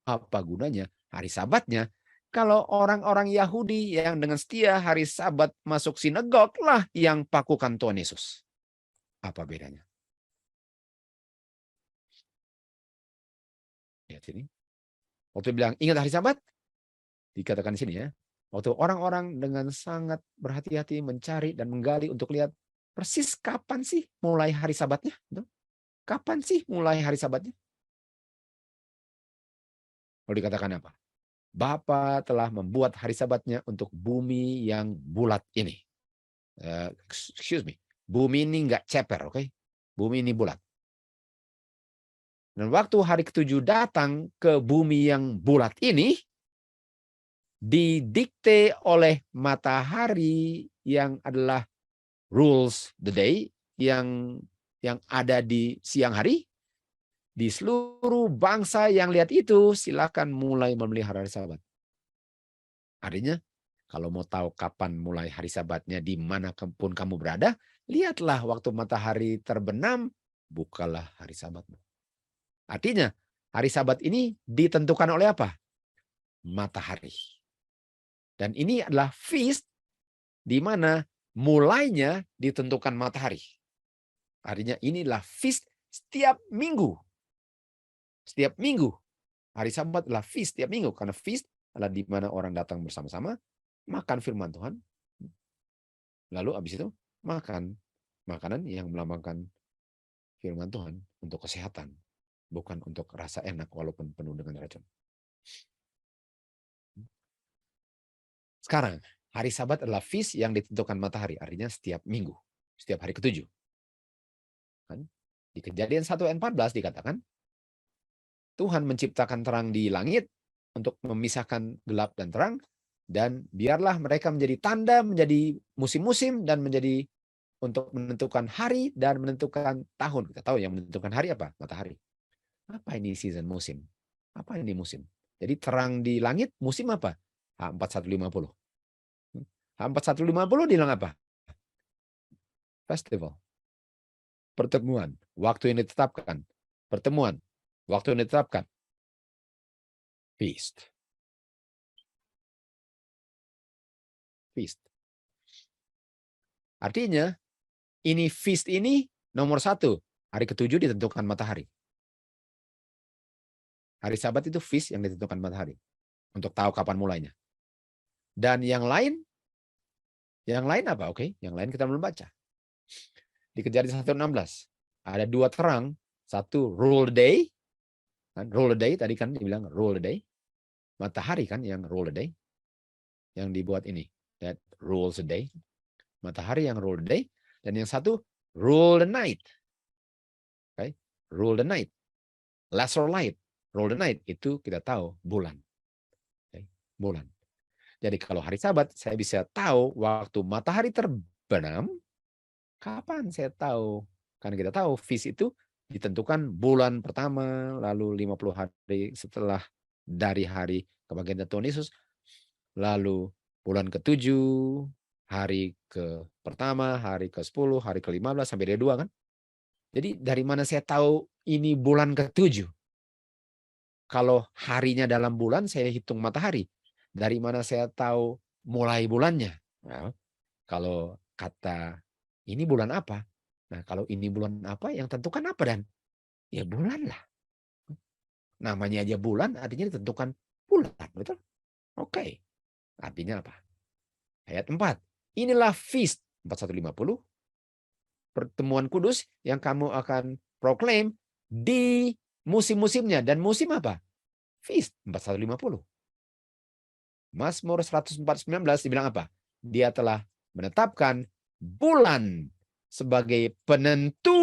Apa gunanya hari Sabatnya? Kalau orang-orang Yahudi yang dengan setia hari Sabat masuk sinagog lah yang pakukan Tuhan Yesus. Apa bedanya? Lihat sini. Waktu bilang ingat hari Sabat, dikatakan di sini ya. Waktu orang-orang dengan sangat berhati-hati mencari dan menggali untuk lihat persis kapan sih mulai hari Sabatnya? Kapan sih mulai hari Sabatnya? Lalu dikatakan apa? Bapa telah membuat hari Sabatnya untuk bumi yang bulat ini. Excuse me. Bumi ini nggak ceper, oke? Bumi ini bulat. Dan waktu hari ke-7 datang ke bumi yang bulat ini, didikte oleh matahari yang adalah rules the day, yang ada di siang hari. Di seluruh bangsa yang lihat itu, silakan mulai memelihara hari Sabat. Artinya, kalau mau tahu kapan mulai hari Sabatnya, di mana pun kamu berada, lihatlah waktu matahari terbenam, bukalah hari Sabatmu. Artinya, hari Sabat ini ditentukan oleh apa? Matahari. Dan ini adalah feast di mana mulainya ditentukan matahari. Artinya inilah feast setiap minggu. Setiap minggu. Hari Sabat adalah feast setiap minggu. Karena feast adalah di mana orang datang bersama-sama, makan firman Tuhan. Lalu habis itu makan makanan yang melambangkan firman Tuhan untuk kesehatan. Bukan untuk rasa enak walaupun penuh dengan racun. Sekarang, hari Sabat adalah feast yang ditentukan matahari. Artinya setiap minggu. Setiap hari ke-7. Kan? Di Kejadian 1 ayat 14 dikatakan, Tuhan menciptakan terang di langit untuk memisahkan gelap dan terang, dan biarlah mereka menjadi tanda, menjadi musim-musim, dan menjadi untuk menentukan hari dan menentukan tahun. Kita tahu yang menentukan hari apa? Matahari. Apa ini season, musim? Apa ini musim? Jadi terang di langit, musim apa? H4150. H4150 bilang apa? Festival. Pertemuan. Waktu yang ditetapkan. Pertemuan. Waktu yang ditetapkan. Feast. Feast. Artinya, ini feast ini nomor 1. Hari ke-7 ditentukan matahari. Hari Sabat itu feast yang ditentukan matahari. Untuk tahu kapan mulainya. Dan yang lain apa? Oke, yang lain kita belum baca. Di Kejadian 1:16 ada 2 terang, 1 rule the day, kan? Rule the day tadi kan dibilang rule the day, matahari kan yang rule the day, yang dibuat ini, that rules the day, matahari yang rule the day, dan yang satu rule the night, okay? Rule the night, lesser light, rule the night itu kita tahu bulan, okay? Bulan. Jadi kalau hari Sabat saya bisa tahu waktu matahari terbenam. Kapan saya tahu? Karena kita tahu feast itu ditentukan bulan pertama, lalu 50 hari setelah dari hari kebangkitan Tuhan Yesus, lalu bulan ke-7, hari ke pertama, hari ke-10, hari ke-15 sampai dari 2 kan? Jadi dari mana saya tahu ini bulan ke-7? Kalau harinya dalam bulan saya hitung matahari. Dari mana saya tahu mulai bulannya? Nah, kalau kata ini bulan apa? Nah, kalau ini bulan apa, yang tentukan apa dan? Ya bulan lah. Namanya aja bulan, artinya ditentukan bulan, betul? Oke. Artinya apa? Ayat 4. Inilah feast 4150. Pertemuan kudus yang kamu akan proklaim di musim-musimnya. Dan musim apa? Feast 4150. Mazmur 104:19 dibilang apa? Dia telah menetapkan bulan sebagai penentu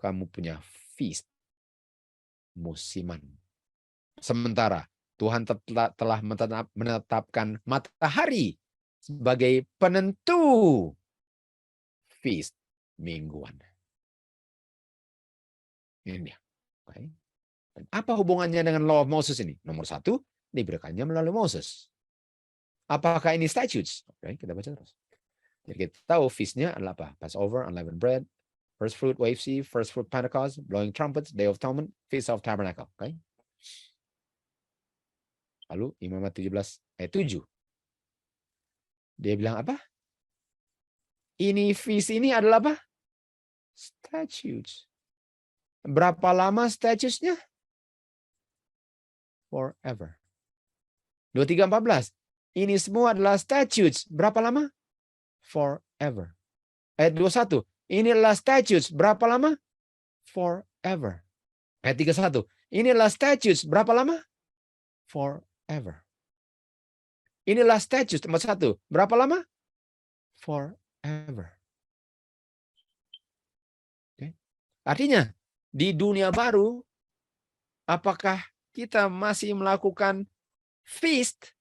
kamu punya feast musiman. Sementara Tuhan telah menetapkan matahari sebagai penentu feast mingguan. Ini dia. Okay. Dan apa hubungannya dengan Law of Moses ini? Nomor 1, diberikannya melalui Moses. Apakah ini statutes? Oke, kita baca terus. Jadi kita tahu feast-nya adalah apa? Passover, unleavened bread, first fruit, wave seed, first fruit Pentecost, blowing trumpets, Day of Atonement, Feast of Tabernacle. Okay? Lalu Imamat 17 ayat 7. Dia bilang apa? Ini feast ini adalah apa? Statutes. Berapa lama statutes-nya? Forever. 23:14. Ini semua adalah statutes. Berapa lama? Forever. Ayat 21. Ini adalah statutes. Berapa lama? Forever. Ayat 31. Ini adalah statutes. Berapa lama? Forever. Inilah statutes nomor 1. Berapa lama? Forever. Okay. Artinya, di dunia baru, apakah kita masih melakukan feast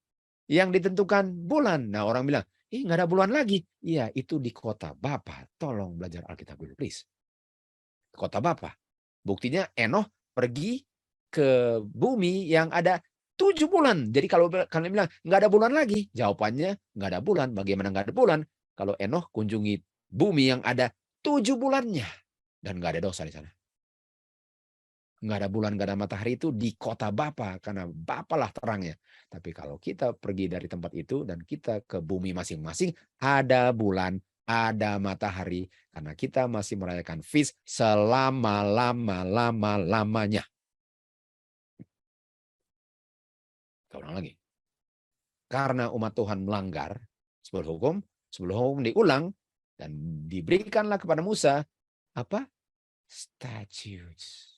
yang ditentukan bulan? Nah, orang bilang, nggak ada bulan lagi. Iya, itu di kota Bapa. Tolong belajar Alkitab dulu, please. Kota Bapa. Buktinya Enoh pergi ke bumi yang ada 7 bulan. Jadi kalau kalian bilang nggak ada bulan lagi, jawabannya nggak ada bulan. Bagaimana nggak ada bulan? Kalau Enoh kunjungi bumi yang ada 7 bulannya dan nggak ada dosa di sana. nggak ada bulan, nggak ada matahari itu di kota Bapa, karena Bapa lah terangnya. Tapi kalau kita pergi dari tempat itu dan kita ke bumi masing-masing, ada bulan, ada matahari, karena kita masih merayakan feast selama-lama-lama-lamanya. Kita ulang lagi. Karena umat Tuhan melanggar sebuah hukum diulang dan diberikanlah kepada Musa apa? Statutes.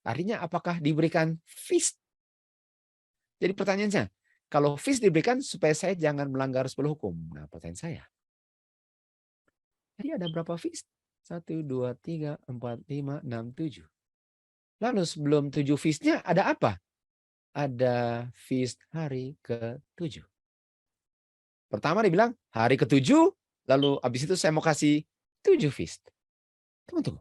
Artinya apakah diberikan feast? Jadi pertanyaannya, kalau feast diberikan supaya saya jangan melanggar 10 hukum. Nah, pertanyaan saya. Jadi ada berapa feast? 1, 2, 3, 4, 5, 6, 7. Lalu sebelum 7 feast-nya ada apa? Ada feast hari ke-7. Pertama dibilang hari ke-7, lalu habis itu saya mau kasih 7 feast. Tunggu.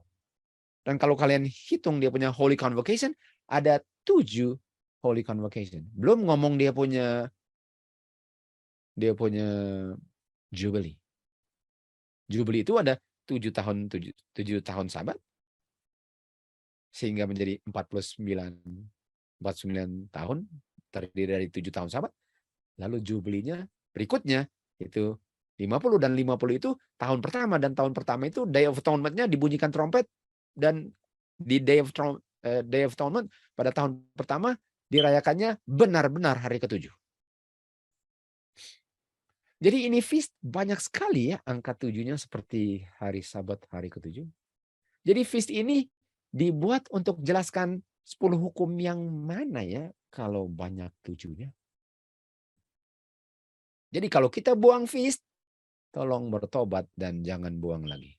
Dan kalau kalian hitung dia punya Holy Convocation, ada 7 Holy Convocation. Belum ngomong dia punya Jubilee. Jubilee itu ada 7 tahun Sabat, sehingga menjadi 49 tahun, terdiri dari 7 tahun Sabat. Lalu Jubilee-nya berikutnya itu 50, dan 50 itu tahun pertama, dan tahun pertama itu Day of Atonement-nya dibunyikan trompet, dan di Day of Atonement pada tahun pertama dirayakannya benar-benar hari ke-7. Jadi ini feast banyak sekali ya, angka 7-nya seperti hari Sabat hari ke-7. Jadi feast ini dibuat untuk jelaskan 10 hukum yang mana ya kalau banyak 7-nya. Jadi kalau kita buang feast, tolong bertobat dan jangan buang lagi.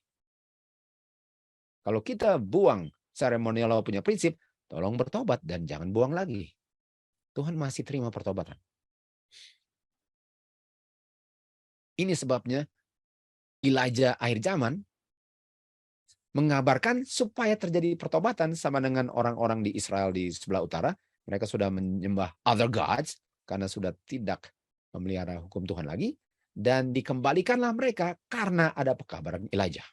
Kalau kita buang seremonial law punya prinsip, tolong bertobat dan jangan buang lagi. Tuhan masih terima pertobatan. Ini sebabnya Elijah akhir zaman mengabarkan supaya terjadi pertobatan sama dengan orang-orang di Israel di sebelah utara. Mereka sudah menyembah other gods karena sudah tidak memelihara hukum Tuhan lagi. Dan dikembalikanlah mereka karena ada pekabaran Elijah.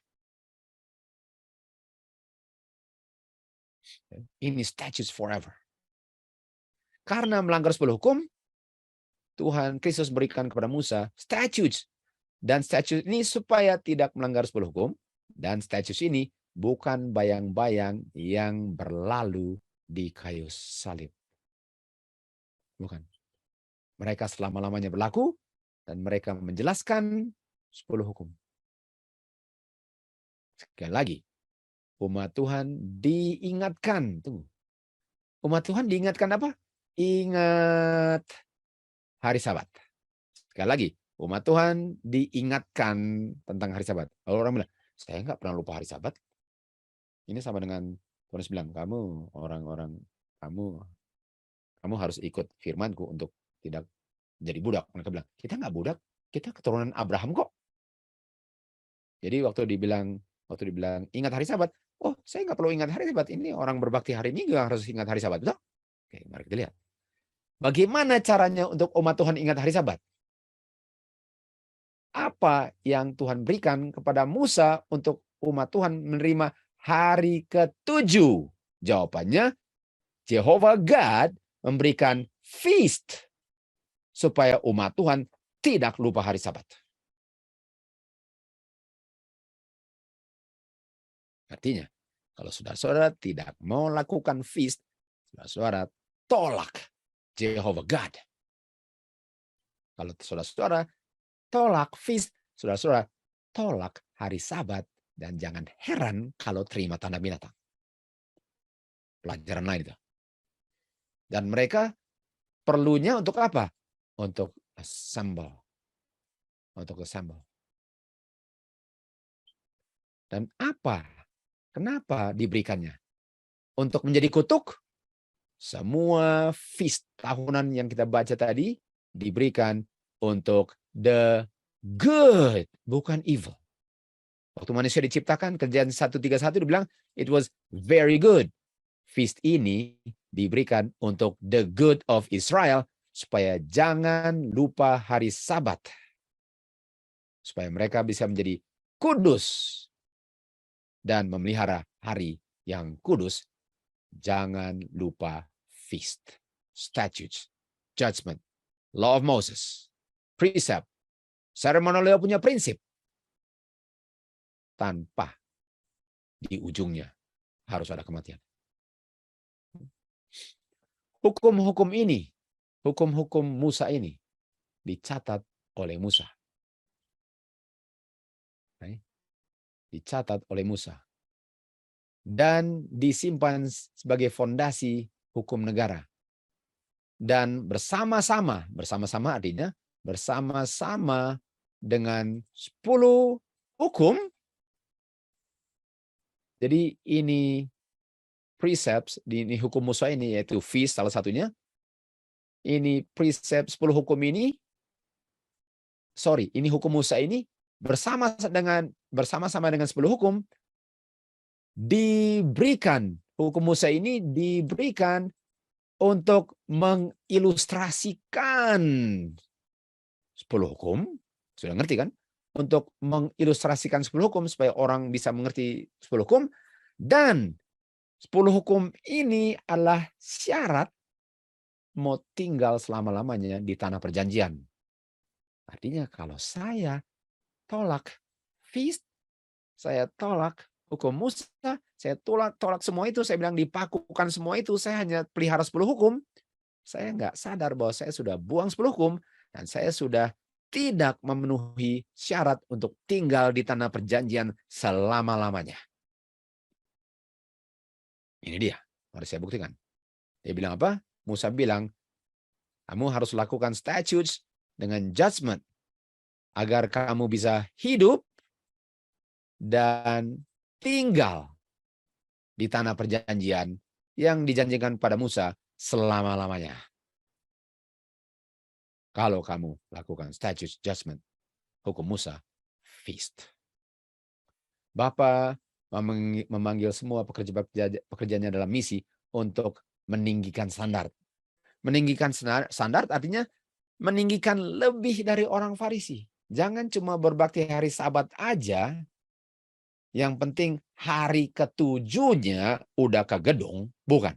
Ini statutes forever. Karena melanggar 10 hukum, Tuhan Kristus berikan kepada Musa statutes. Dan statutes ini supaya tidak melanggar 10 hukum. Dan statutes ini bukan bayang-bayang yang berlalu di kayu salib. Bukan. Mereka selama-lamanya berlaku dan mereka menjelaskan 10 hukum. Sekali lagi, umat Tuhan diingatkan. Tunggu. Umat Tuhan diingatkan apa? Ingat hari Sabat. Sekali lagi, umat Tuhan diingatkan tentang hari Sabat. Kalau orang bilang, saya nggak pernah lupa hari Sabat. Ini sama dengan Tuhan bilang, kamu orang-orang, kamu harus ikut firmanku untuk tidak jadi budak. Mereka bilang, kita nggak budak, kita keturunan Abraham kok. Jadi waktu dibilang ingat hari Sabat, oh saya nggak perlu ingat hari Sabat. Ini orang berbakti hari Minggu harus ingat hari Sabat, betul? Oke, mari kita lihat. Bagaimana caranya untuk umat Tuhan ingat hari Sabat? Apa yang Tuhan berikan kepada Musa untuk umat Tuhan menerima hari ke-7? Jawabannya, Jehovah God memberikan feast supaya umat Tuhan tidak lupa hari Sabat. Artinya, kalau saudara-saudara tidak mau lakukan feast, saudara-saudara tolak Jehovah God. Kalau saudara-saudara tolak feast, saudara-saudara tolak hari Sabat, dan jangan heran kalau terima tanda binatang. Pelajaran lain itu. Dan mereka perlunya untuk apa? Untuk assemble. Untuk assemble. Dan apa? Kenapa diberikannya? Untuk menjadi kutuk? Semua feast tahunan yang kita baca tadi diberikan untuk the good, bukan evil. Waktu manusia diciptakan, Kejadian 1:31 dibilang, it was very good. Feast ini diberikan untuk the good of Israel, supaya jangan lupa hari Sabat. Supaya mereka bisa menjadi kudus dan memelihara hari yang kudus Jangan lupa feast, statutes, judgment, law of Moses, precept. Seremonial punya prinsip. Tanpa di ujungnya harus ada kematian. Hukum-hukum ini, hukum-hukum Musa ini dicatat oleh Musa. Dicatat oleh Musa. Dan disimpan sebagai fondasi hukum negara. Dan bersama-sama artinya bersama-sama dengan 10 hukum. Jadi ini precepts, ini hukum Musa ini, yaitu feast salah satunya. Ini precept 10 hukum ini, ini hukum Musa ini bersama-sama dengan 10 hukum diberikan, hukum Musa ini diberikan untuk mengilustrasikan 10 hukum, sudah ngerti kan? Untuk mengilustrasikan 10 hukum supaya orang bisa mengerti 10 hukum, dan 10 hukum ini adalah syarat mau tinggal selama-lamanya di tanah perjanjian. Artinya kalau saya tolak feast, saya tolak hukum Musa, saya tolak semua itu, saya bilang dipakukan semua itu, saya hanya pelihara 10 hukum, saya nggak sadar bahwa saya sudah buang 10 hukum, dan saya sudah tidak memenuhi syarat untuk tinggal di tanah perjanjian selama-lamanya. Ini dia, harus saya buktikan. Dia bilang apa? Musa bilang, kamu harus lakukan statutes dengan judgment, agar kamu bisa hidup dan tinggal di tanah perjanjian yang dijanjikan pada Musa selama-lamanya. Kalau kamu lakukan statutes, judgment, hukum Musa, feast. Bapa memanggil semua pekerjanya dalam misi untuk meninggikan standar. Meninggikan standar artinya meninggikan lebih dari orang Farisi. Jangan cuma berbakti hari Sabat aja. Yang penting hari ketujuhnya udah ke gedung. Bukan.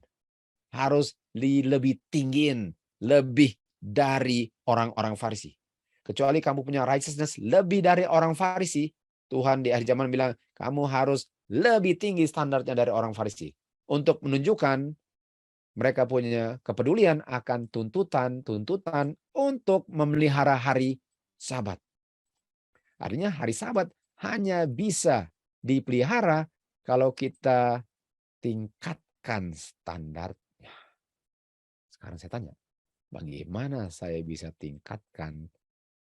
Harus lebih tinggiin. Lebih dari orang-orang Farisi. Kecuali kamu punya righteousness lebih dari orang Farisi. Tuhan di akhir zaman bilang, kamu harus lebih tinggi standarnya dari orang Farisi. Untuk menunjukkan mereka punya kepedulian akan tuntutan untuk memelihara hari Sabat. Artinya hari Sabat hanya bisa dipelihara kalau kita tingkatkan standarnya. Sekarang saya tanya, bagaimana saya bisa tingkatkan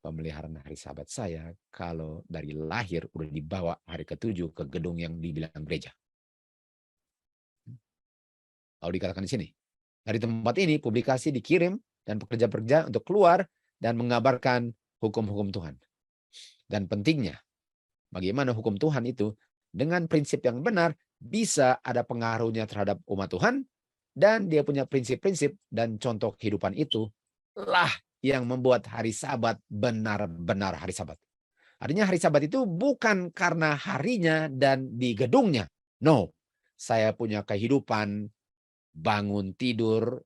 pemeliharaan hari Sabat saya kalau dari lahir udah dibawa hari ke-7 ke gedung yang dibilang gereja? Lalu dikatakan di sini, dari tempat ini publikasi dikirim dan pekerja-pekerja untuk keluar dan mengabarkan hukum-hukum Tuhan. Dan pentingnya, bagaimana hukum Tuhan itu dengan prinsip yang benar bisa ada pengaruhnya terhadap umat Tuhan, dan dia punya prinsip-prinsip dan contoh kehidupan itu lah yang membuat hari Sabat benar-benar hari Sabat. Artinya hari Sabat itu bukan karena harinya dan di gedungnya. No, saya punya kehidupan bangun tidur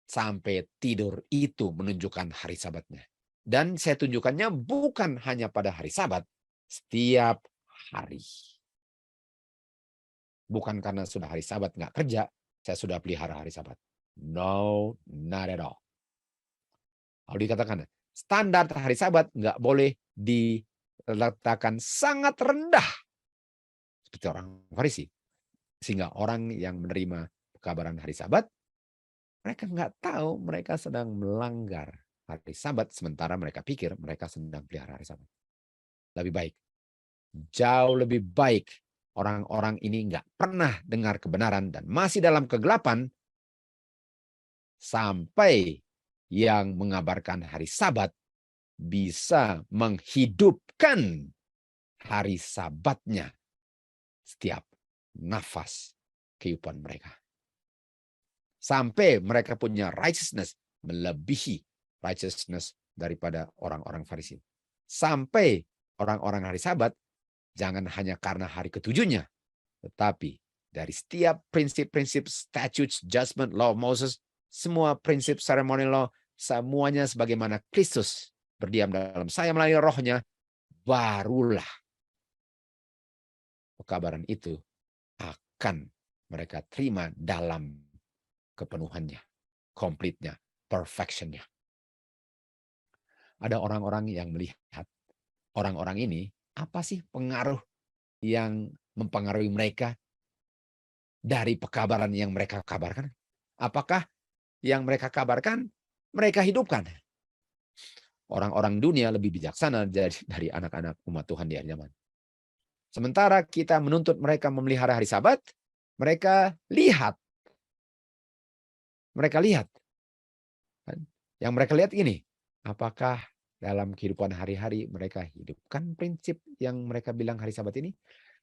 sampai tidur itu menunjukkan hari Sabatnya. Dan saya tunjukkannya bukan hanya pada hari Sabat, setiap hari. Bukan karena sudah hari Sabat nggak kerja, saya sudah pelihara hari Sabat. No, not at all. Kalau dikatakan, standar hari Sabat nggak boleh diletakkan sangat rendah. Seperti orang Farisi. Sehingga orang yang menerima kabaran hari Sabat, mereka nggak tahu mereka sedang melanggar hari Sabat, sementara mereka pikir mereka sedang pelihara hari Sabat. Lebih baik, jauh lebih baik orang-orang ini nggak pernah dengar kebenaran dan masih dalam kegelapan sampai yang mengabarkan hari Sabat bisa menghidupkan hari Sabatnya setiap nafas kehidupan mereka. Sampai mereka punya righteousness melebihi righteousness daripada orang-orang Farisi. Sampai orang-orang hari Sabat jangan hanya karena hari ketujuhnya, tetapi Dari setiap prinsip-prinsip statutes, judgment, law of Moses, semua prinsip ceremonial law, semuanya sebagaimana Kristus berdiam dalam saya melalui rohnya, barulah pekabaran itu akan mereka terima dalam kepenuhannya, komplitnya, perfectionnya. Ada orang-orang yang melihat orang-orang ini, apa sih pengaruh yang mempengaruhi mereka dari pekabaran yang mereka kabarkan? Apakah yang mereka kabarkan mereka hidupkan? Orang-orang dunia lebih bijaksana dari anak-anak umat Tuhan di akhir zaman. Sementara kita menuntut mereka memelihara hari Sabat, mereka lihat. Mereka lihat. Yang mereka lihat ini, apakah dalam kehidupan hari-hari mereka hidupkan prinsip yang mereka bilang hari Sabat ini?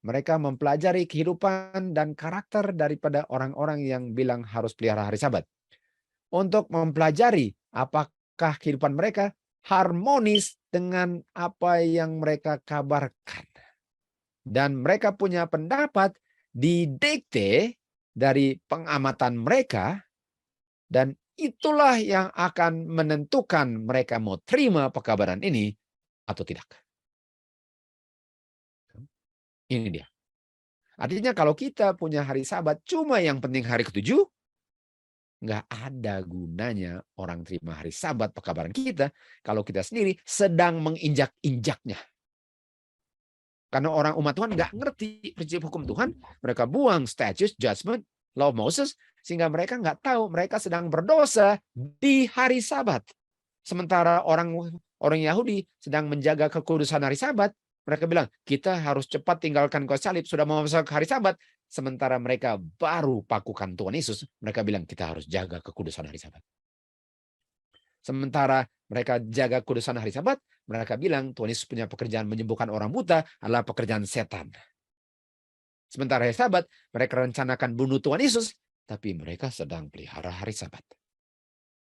Mereka mempelajari kehidupan dan karakter daripada orang-orang yang bilang harus pelihara hari Sabat. Untuk mempelajari apakah kehidupan mereka harmonis dengan apa yang mereka kabarkan. Dan mereka punya pendapat didikte dari pengamatan mereka, dan itulah yang akan menentukan mereka mau terima pekabaran ini atau tidak. Ini dia. Artinya kalau kita punya hari Sabat cuma yang penting hari ketujuh, nggak ada gunanya orang terima hari Sabat pekabaran kita kalau kita sendiri sedang menginjak-injaknya. Karena orang umat Tuhan nggak ngerti prinsip hukum Tuhan, mereka buang statutes, judgment, law of Moses, sehingga mereka nggak tahu mereka sedang berdosa di hari Sabat. Sementara orang Yahudi sedang menjaga kekudusan hari Sabat, mereka bilang kita harus cepat tinggalkan kayu salib, sudah mau masuk hari Sabat. Sementara mereka baru pakukan Tuhan Yesus, mereka bilang kita harus jaga kekudusan hari Sabat. Sementara mereka jaga kudusan hari Sabat, mereka bilang Tuhan Yesus punya pekerjaan menyembuhkan orang buta adalah pekerjaan setan. Sementara hari Sabat, mereka rencanakan bunuh Tuhan Yesus, tapi mereka sedang pelihara hari Sabat.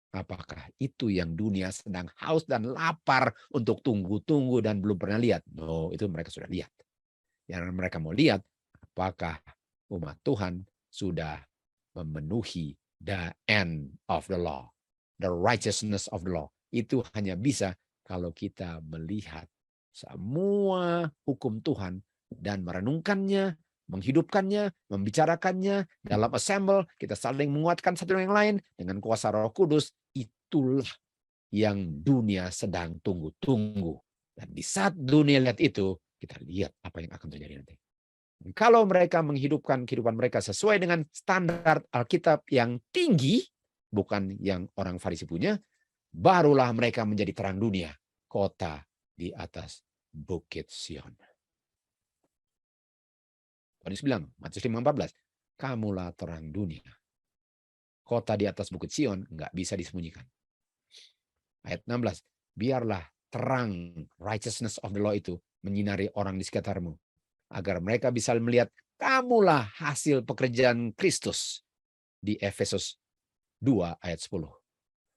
Apakah itu yang dunia sedang haus dan lapar untuk tunggu-tunggu dan belum pernah lihat? No, itu mereka sudah lihat. Yang mereka mau lihat, apakah umat Tuhan sudah memenuhi the end of the law, the righteousness of the law. Itu hanya bisa kalau kita melihat semua hukum Tuhan dan merenungkannya, menghidupkannya, membicarakannya dalam assemble, kita saling menguatkan satu dengan yang lain dengan kuasa Roh Kudus. Itulah yang dunia sedang tunggu-tunggu. Dan di saat dunia lihat itu, kita lihat apa yang akan terjadi nanti. Kalau mereka menghidupkan kehidupan mereka sesuai dengan standar Alkitab yang tinggi, bukan yang orang Farisi punya, barulah mereka menjadi terang dunia, kota di atas Bukit Sion. Yesus bilang, Matius 5:14, kamulah terang dunia. Kota di atas Bukit Sion nggak bisa disembunyikan. Ayat 16, biarlah terang righteousness of the law itu menyinari orang di sekitarmu, agar mereka bisa melihat kamulah hasil pekerjaan Kristus di Efesus 2 ayat 10.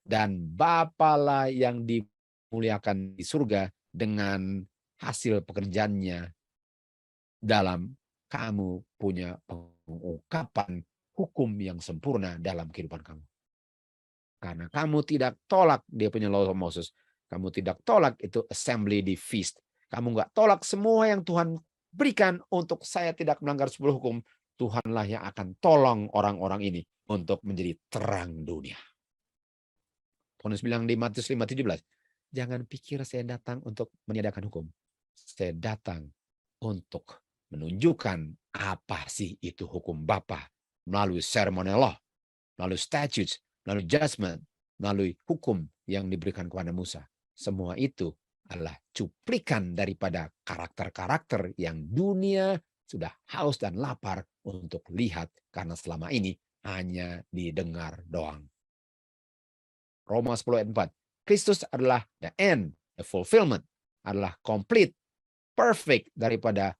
Dan Bapalah yang dimuliakan di surga dengan hasil pekerjaannya dalam kamu punya pengungkapan hukum yang sempurna dalam kehidupan kamu. Karena kamu tidak tolak dia punya law of Moses. Kamu tidak tolak itu assembly di feast. Kamu nggak tolak semua yang Tuhan berikan untuk saya tidak melanggar 10 hukum. Tuhanlah yang akan tolong orang-orang ini untuk menjadi terang dunia. Paulus bilang di Matius 5:17, jangan pikir saya datang untuk meniadakan hukum. Saya datang untuk menunjukkan apa sih itu hukum Bapa melalui ceremonial law, melalui statutes, melalui judgment, melalui hukum yang diberikan kepada Musa. Semua itu adalah cuplikan daripada karakter-karakter yang dunia sudah haus dan lapar untuk lihat karena selama ini hanya didengar doang. Roma 10 ayat 4. Kristus adalah the end, the fulfillment, adalah complete, perfect daripada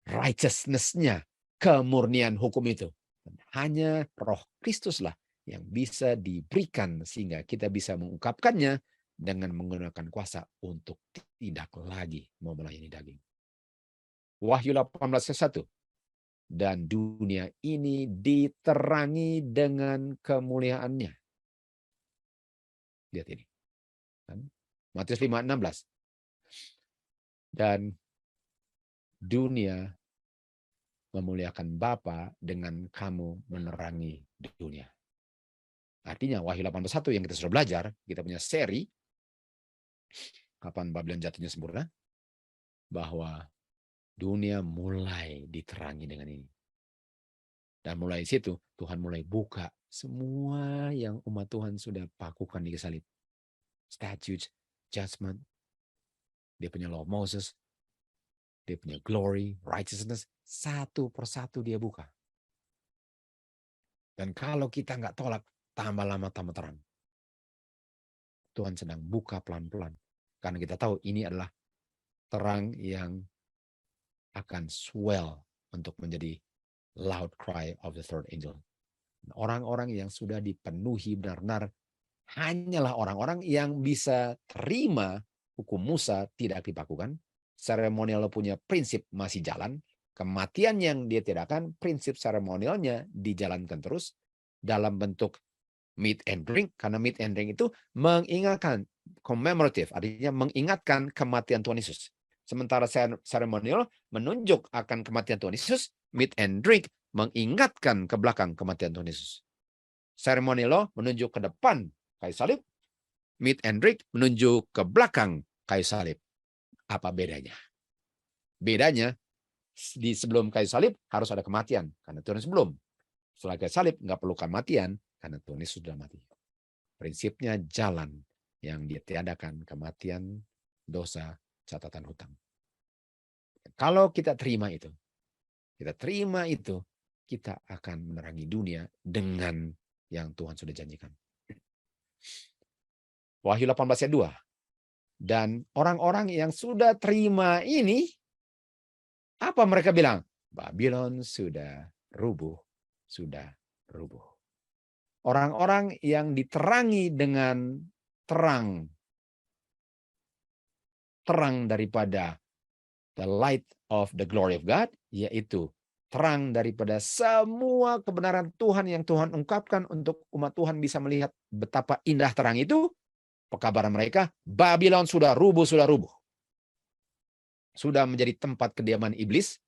righteousness-nya, kemurnian hukum itu. Hanya Roh Kristuslah yang bisa diberikan sehingga kita bisa mengungkapkannya dengan menggunakan kuasa untuk tidak lagi mau melayani daging. Wahyu 18:1. dan dunia ini diterangi dengan kemuliaannya. Lihat ini. Matius 5:16. Dan dunia memuliakan Bapa dengan kamu menerangi dunia. Artinya Wahyu 18:1 yang kita sudah belajar, kita punya seri kapan Babylon jatuhnya sempurna, bahwa dunia mulai diterangi dengan ini. Dan mulai situ Tuhan mulai buka semua yang umat Tuhan sudah pakukan di salib. Statutes, judgment, dia punya law of Moses, dia punya glory, righteousness, satu persatu dia buka. Dan kalau kita nggak tolak, tambah lama tambah terang. Tuhan sedang buka pelan-pelan. Karena kita tahu ini adalah terang yang akan swell untuk menjadi loud cry of the third angel. Orang-orang yang sudah dipenuhi benar-benar hanyalah orang-orang yang bisa terima hukum Musa tidak dipakukan. Seremonial punya prinsip masih jalan. Kematian yang dia tiadakan, prinsip seremonialnya dijalankan terus dalam bentuk meat and drink. Karena meat and drink itu mengingatkan, commemorative, artinya mengingatkan kematian Tuhan Yesus. Sementara seremonial menunjuk akan kematian Tuhan Yesus, meat and drink mengingatkan ke belakang kematian Tuhan Yesus. Seremonial menunjuk ke depan kayu salib, meat and drink menunjuk ke belakang kayu salib. Apa bedanya? Bedanya di sebelum kayu salib harus ada kematian karena Tuhan sebelum. Setelah kayu salib nggak perlu kematian karena Tuhan Yesus sudah mati. Prinsipnya jalan yang ditiadakan kematian, dosa, catatan hutang. Kalau kita terima itu, kita akan menerangi dunia dengan yang Tuhan sudah janjikan. Wahyu 18 ayat 2. Dan orang-orang yang sudah terima ini, apa mereka bilang? Babylon sudah rubuh, sudah rubuh. Orang-orang yang diterangi dengan terang daripada the light of the glory of God, yaitu terang daripada semua kebenaran Tuhan yang Tuhan ungkapkan untuk umat Tuhan bisa melihat betapa indah terang itu. Pekabaran mereka, Babylon sudah rubuh, sudah rubuh. Sudah menjadi tempat kediaman iblis,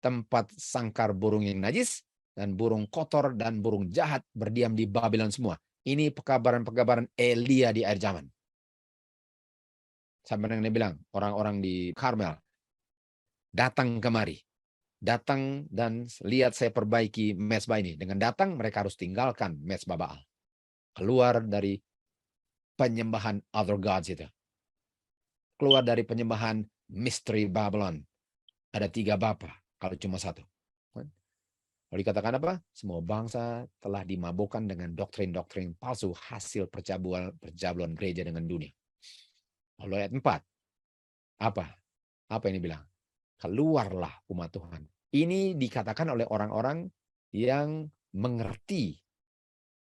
tempat sangkar burung yang najis, dan burung kotor dan burung jahat berdiam di Babylon semua. Ini pekabaran-pekabaran Elia di akhir zaman. Sampai yang dia bilang, orang-orang di Karmel, datang kemari. Datang dan lihat saya perbaiki mezbah ini. Dengan datang mereka harus tinggalkan mezbah Baal. Keluar dari penyembahan other gods itu. Keluar dari penyembahan misteri Babylon. Ada 3 bapa, kalau cuma 1. Kalau dikatakan apa? Semua bangsa telah dimabukkan dengan doktrin-doktrin palsu hasil percabulan gereja dengan dunia. Lalu ayat 4. Apa ini bilang? Keluarlah umat Tuhan. Ini dikatakan oleh orang-orang yang mengerti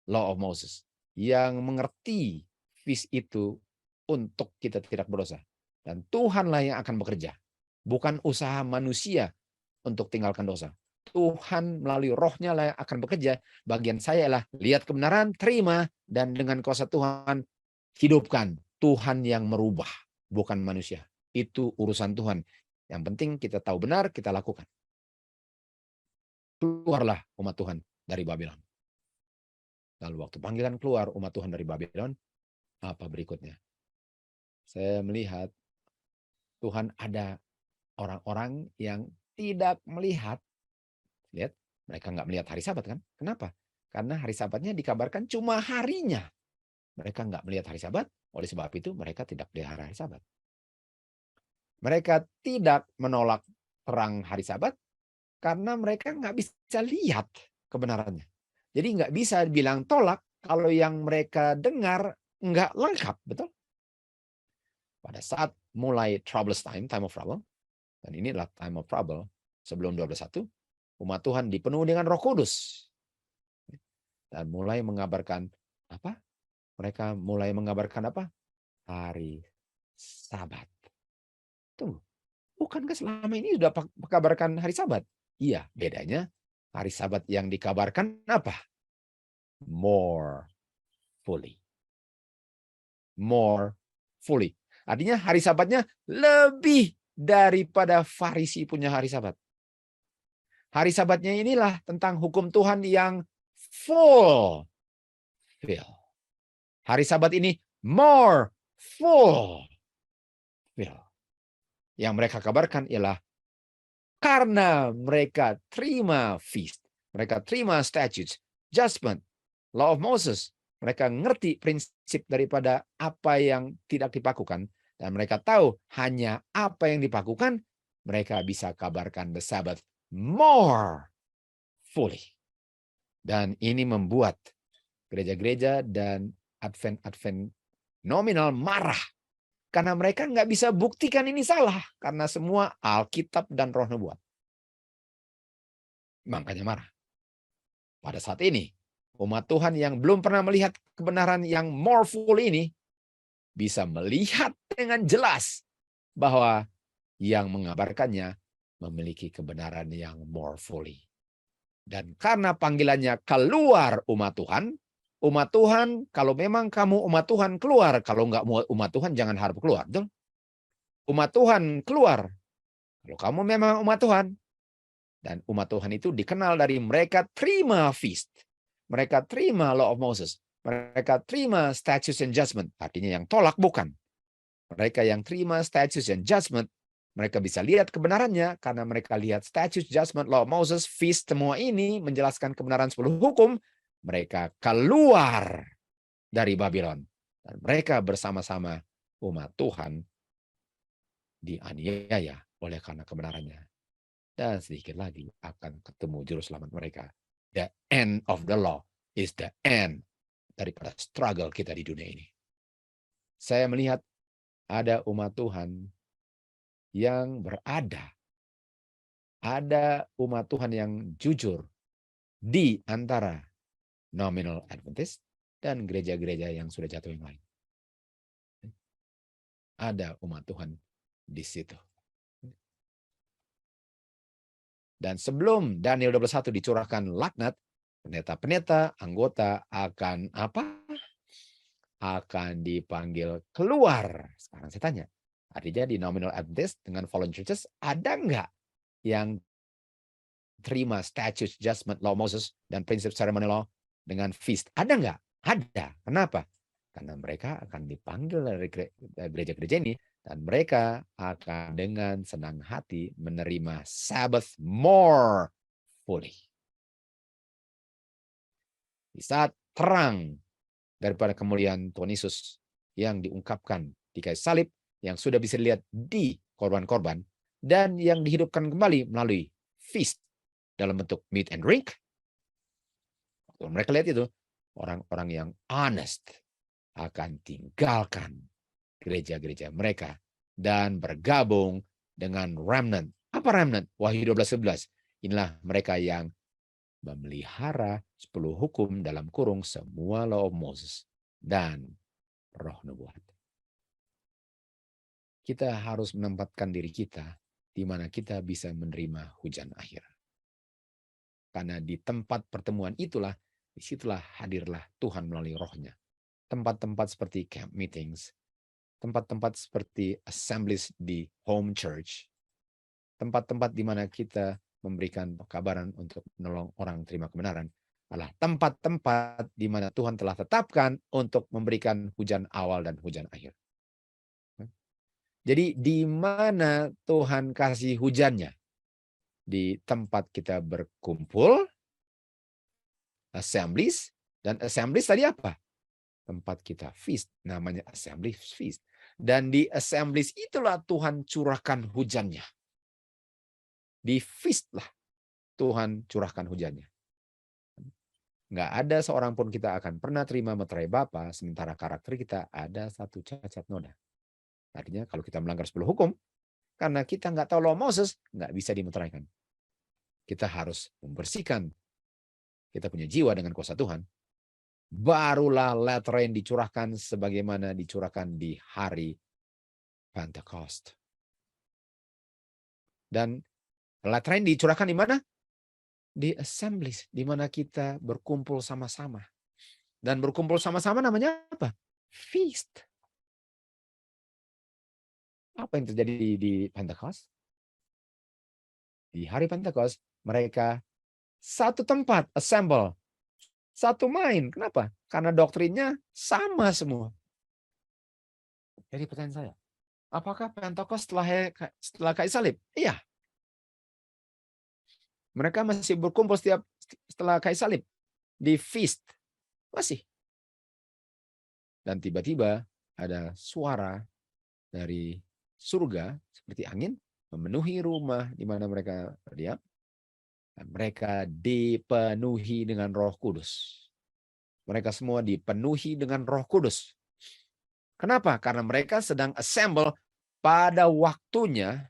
law of Moses. Yang mengerti feast itu untuk kita tidak berdosa. Dan Tuhanlah yang akan bekerja. Bukan usaha manusia untuk tinggalkan dosa. Tuhan melalui rohnya lah yang akan bekerja. Bagian saya adalah lihat kebenaran, terima, dan dengan kuasa Tuhan hidupkan. Tuhan yang merubah, bukan manusia. Itu urusan Tuhan. Yang penting kita tahu benar, kita lakukan. Keluarlah umat Tuhan dari Babylon. Lalu waktu panggilan keluar umat Tuhan dari Babylon, apa berikutnya? Saya melihat Tuhan ada orang-orang yang tidak melihat. Lihat, mereka nggak melihat hari Sabat kan? Kenapa? Karena hari Sabatnya dikabarkan cuma harinya. Mereka nggak melihat hari Sabat, oleh sebab itu mereka tidak pelihara hari Sabat. Mereka tidak menolak terang hari Sabat karena mereka nggak bisa lihat kebenarannya. Jadi nggak bisa bilang tolak kalau yang mereka dengar nggak lengkap, betul? Pada saat mulai troublous time of trouble, dan ini adalah time of trouble sebelum 12:1, umat Tuhan dipenuhi dengan Roh Kudus. Dan mulai mengabarkan apa? Mereka mulai mengabarkan apa? Hari Sabat. Tunggu. Bukankah selama ini sudah mengkabarkan hari Sabat? Iya, bedanya hari Sabat yang dikabarkan apa? More fully. More fully. Artinya hari Sabatnya lebih daripada Farisi punya hari Sabat. Hari Sabatnya inilah tentang hukum Tuhan yang full. Hari Sabat ini more full. Yang mereka kabarkan ialah karena mereka terima feast, mereka terima statutes, judgment, law of Moses, mereka ngerti prinsip daripada apa yang tidak dipakukan, dan mereka tahu hanya apa yang dipakukan, mereka bisa kabarkan the Sabbath more fully. Dan ini membuat gereja-gereja dan Advent nominal marah. Karena mereka nggak bisa buktikan ini salah. Karena semua Alkitab dan Roh Nubuat. Makanya marah. Pada saat ini, umat Tuhan yang belum pernah melihat kebenaran yang more full ini, bisa melihat dengan jelas bahwa yang mengabarkannya memiliki kebenaran yang more fully. Dan karena panggilannya keluar umat Tuhan, kalau memang kamu umat Tuhan keluar, kalau nggak umat Tuhan jangan harap keluar. Betul? Umat Tuhan keluar. Kalau kamu memang umat Tuhan, dan umat Tuhan itu dikenal dari mereka terima feast, mereka terima law of Moses, mereka terima statutes and judgment, artinya yang tolak bukan. Mereka yang terima statutes and judgment, mereka bisa lihat kebenarannya karena mereka lihat statutes, judgment, law of Moses, feast, semua ini menjelaskan kebenaran 10 hukum. Mereka keluar dari Babylon. Dan mereka bersama-sama umat Tuhan dianiaya oleh karena kebenarannya. Dan sedikit lagi akan ketemu juru selamat mereka. The end of the law is the end daripada struggle kita di dunia ini. Saya melihat ada umat Tuhan yang berada. Ada umat Tuhan yang jujur di antara nominal Adventist dan gereja-gereja yang sudah jatuh yang lain. Ada umat Tuhan di situ. Dan sebelum Daniel 21 dicurahkan laknat, pendeta-pendeta anggota akan apa? Akan dipanggil keluar. Sekarang saya tanya, artinya di nominal Adventist dengan fallen churches ada nggak yang terima statutes, judgment, law Moses, dan prinsip ceremony law dengan feast? Ada nggak? Ada. Kenapa? Karena mereka akan dipanggil dari gereja-gereja ini, dan mereka akan dengan senang hati menerima Sabbath more fully. Di saat terang daripada kemuliaan Tuhan Yesus yang diungkapkan di kayu salib, yang sudah bisa dilihat di korban-korban, dan yang dihidupkan kembali melalui feast dalam bentuk meat and drink. Waktu mereka lihat itu, orang-orang yang honest akan tinggalkan gereja-gereja mereka dan bergabung dengan remnant. Apa remnant? Wahyu 12:11. Inilah mereka yang memelihara 10 hukum dalam kurung semua law of Moses dan roh nubuat. Kita harus menempatkan diri kita di mana kita bisa menerima hujan akhir. Karena di tempat pertemuan itulah, disitulah hadirlah Tuhan melalui rohnya. Tempat-tempat seperti camp meetings, tempat-tempat seperti assemblies di home church, tempat-tempat di mana kita memberikan pekabaran untuk menolong orang terima kebenaran, adalah tempat-tempat di mana Tuhan telah tetapkan untuk memberikan hujan awal dan hujan akhir. Jadi di mana Tuhan kasih hujannya? Di tempat kita berkumpul, assemblies, dan assemblies tadi apa? Tempat kita feast, namanya assembly feast. Dan di assemblies itulah Tuhan curahkan hujannya. Di feast lah Tuhan curahkan hujannya. Nggak ada seorang pun kita akan pernah terima meterai Bapa, sementara karakter kita ada satu cacat noda. Artinya kalau kita melanggar 10 hukum, karena kita nggak tahu law Moses, nggak bisa dimeteraikan. Kita harus membersihkan kita punya jiwa dengan kuasa Tuhan. Barulah letter rain dicurahkan sebagaimana dicurahkan di hari Pentecost. Dan Lateran dicurahkan di mana? Di assemblies, di mana kita berkumpul sama-sama. Dan berkumpul sama-sama namanya apa? Feast. Apa yang terjadi di Pentecost? Di hari Pentecost, mereka satu tempat, assemble. Satu main. Kenapa? Karena doktrinnya sama semua. Jadi pertanyaan saya, apakah Pentecost setelah kayu salib? Iya. Mereka masih berkumpul setelah kayu salib. Di feast. Masih. Dan tiba-tiba ada suara dari surga seperti angin memenuhi rumah di mana mereka berdiam. Dan mereka dipenuhi dengan Roh Kudus. Mereka semua dipenuhi dengan Roh Kudus. Kenapa? Karena mereka sedang assemble pada waktunya.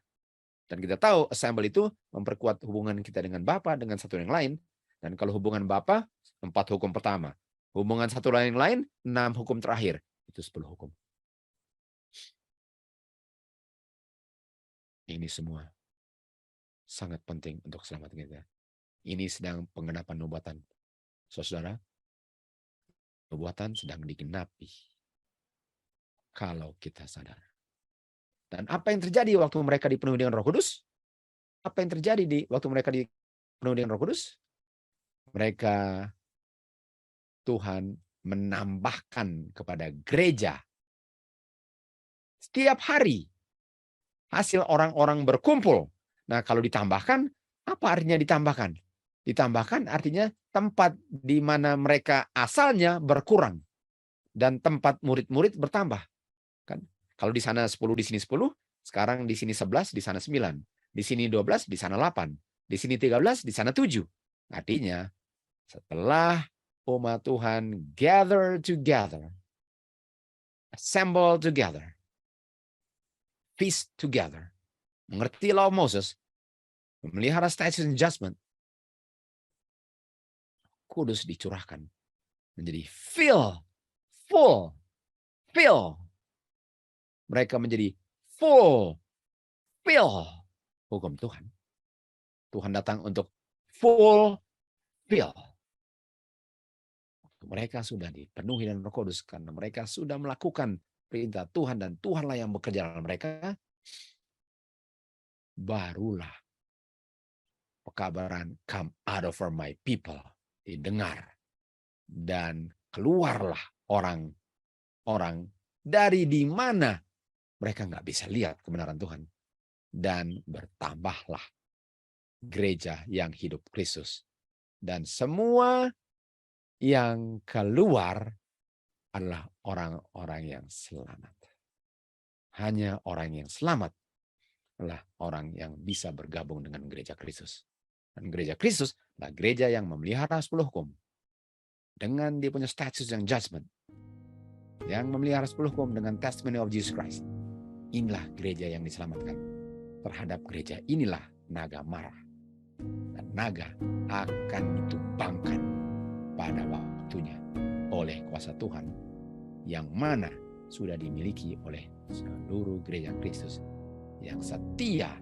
Dan kita tahu assemble itu memperkuat hubungan kita dengan Bapa, dengan satu yang lain. Dan kalau hubungan Bapa, 4 hukum pertama. Hubungan satu lain 6 hukum terakhir. Itu 10 hukum. Ini semua sangat penting untuk selamat kita. Ini sedang penggenapan nubuatan. Saudara, nubuatan sedang digenapi kalau kita sadar. Dan apa yang terjadi waktu mereka dipenuhi dengan Roh Kudus? Apa yang terjadi waktu mereka dipenuhi dengan Roh Kudus? Mereka, Tuhan menambahkan kepada gereja setiap hari hasil orang-orang berkumpul. Nah, kalau ditambahkan, apa artinya ditambahkan? Ditambahkan artinya tempat di mana mereka asalnya berkurang dan tempat murid-murid bertambah. Kan? Kalau di sana 10, di sini 10, sekarang di sini 11, di sana 9. Di sini 12, di sana 8. Di sini 13, di sana 7. Artinya, setelah umat Tuhan gather together, assemble together, feast together, mengerti law Moses, memelihara statutes and judgment, Kudus dicurahkan menjadi fill. Mereka menjadi full hukum Tuhan. Tuhan datang untuk fulfill. Mereka sudah dipenuhi dengan Roh Kudus karena mereka sudah melakukan perintah Tuhan dan Tuhanlah yang bekerja dalam mereka. Barulah pekabaran come out of my people didengar dan keluarlah orang-orang dari di mana mereka nggak bisa lihat kebenaran Tuhan dan bertambahlah gereja yang hidup Kristus dan semua yang keluar adalah orang-orang yang selamat. Hanya orang yang selamat adalah orang yang bisa bergabung dengan gereja Kristus. Dan gereja Kristus adalah gereja yang memelihara 10 hukum. Dengan dia punya status yang judgment. Yang memelihara 10 hukum dengan testimony of Jesus Christ. Inilah gereja yang diselamatkan. Terhadap gereja inilah naga marah. Dan naga akan ditumbangkan pada waktunya oleh kuasa Tuhan. Yang mana sudah dimiliki oleh seluruh gereja Kristus yang setia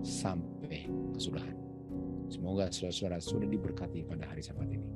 sampai kesudahan. Semoga saudara-saudara sudah diberkati pada hari Sabat ini.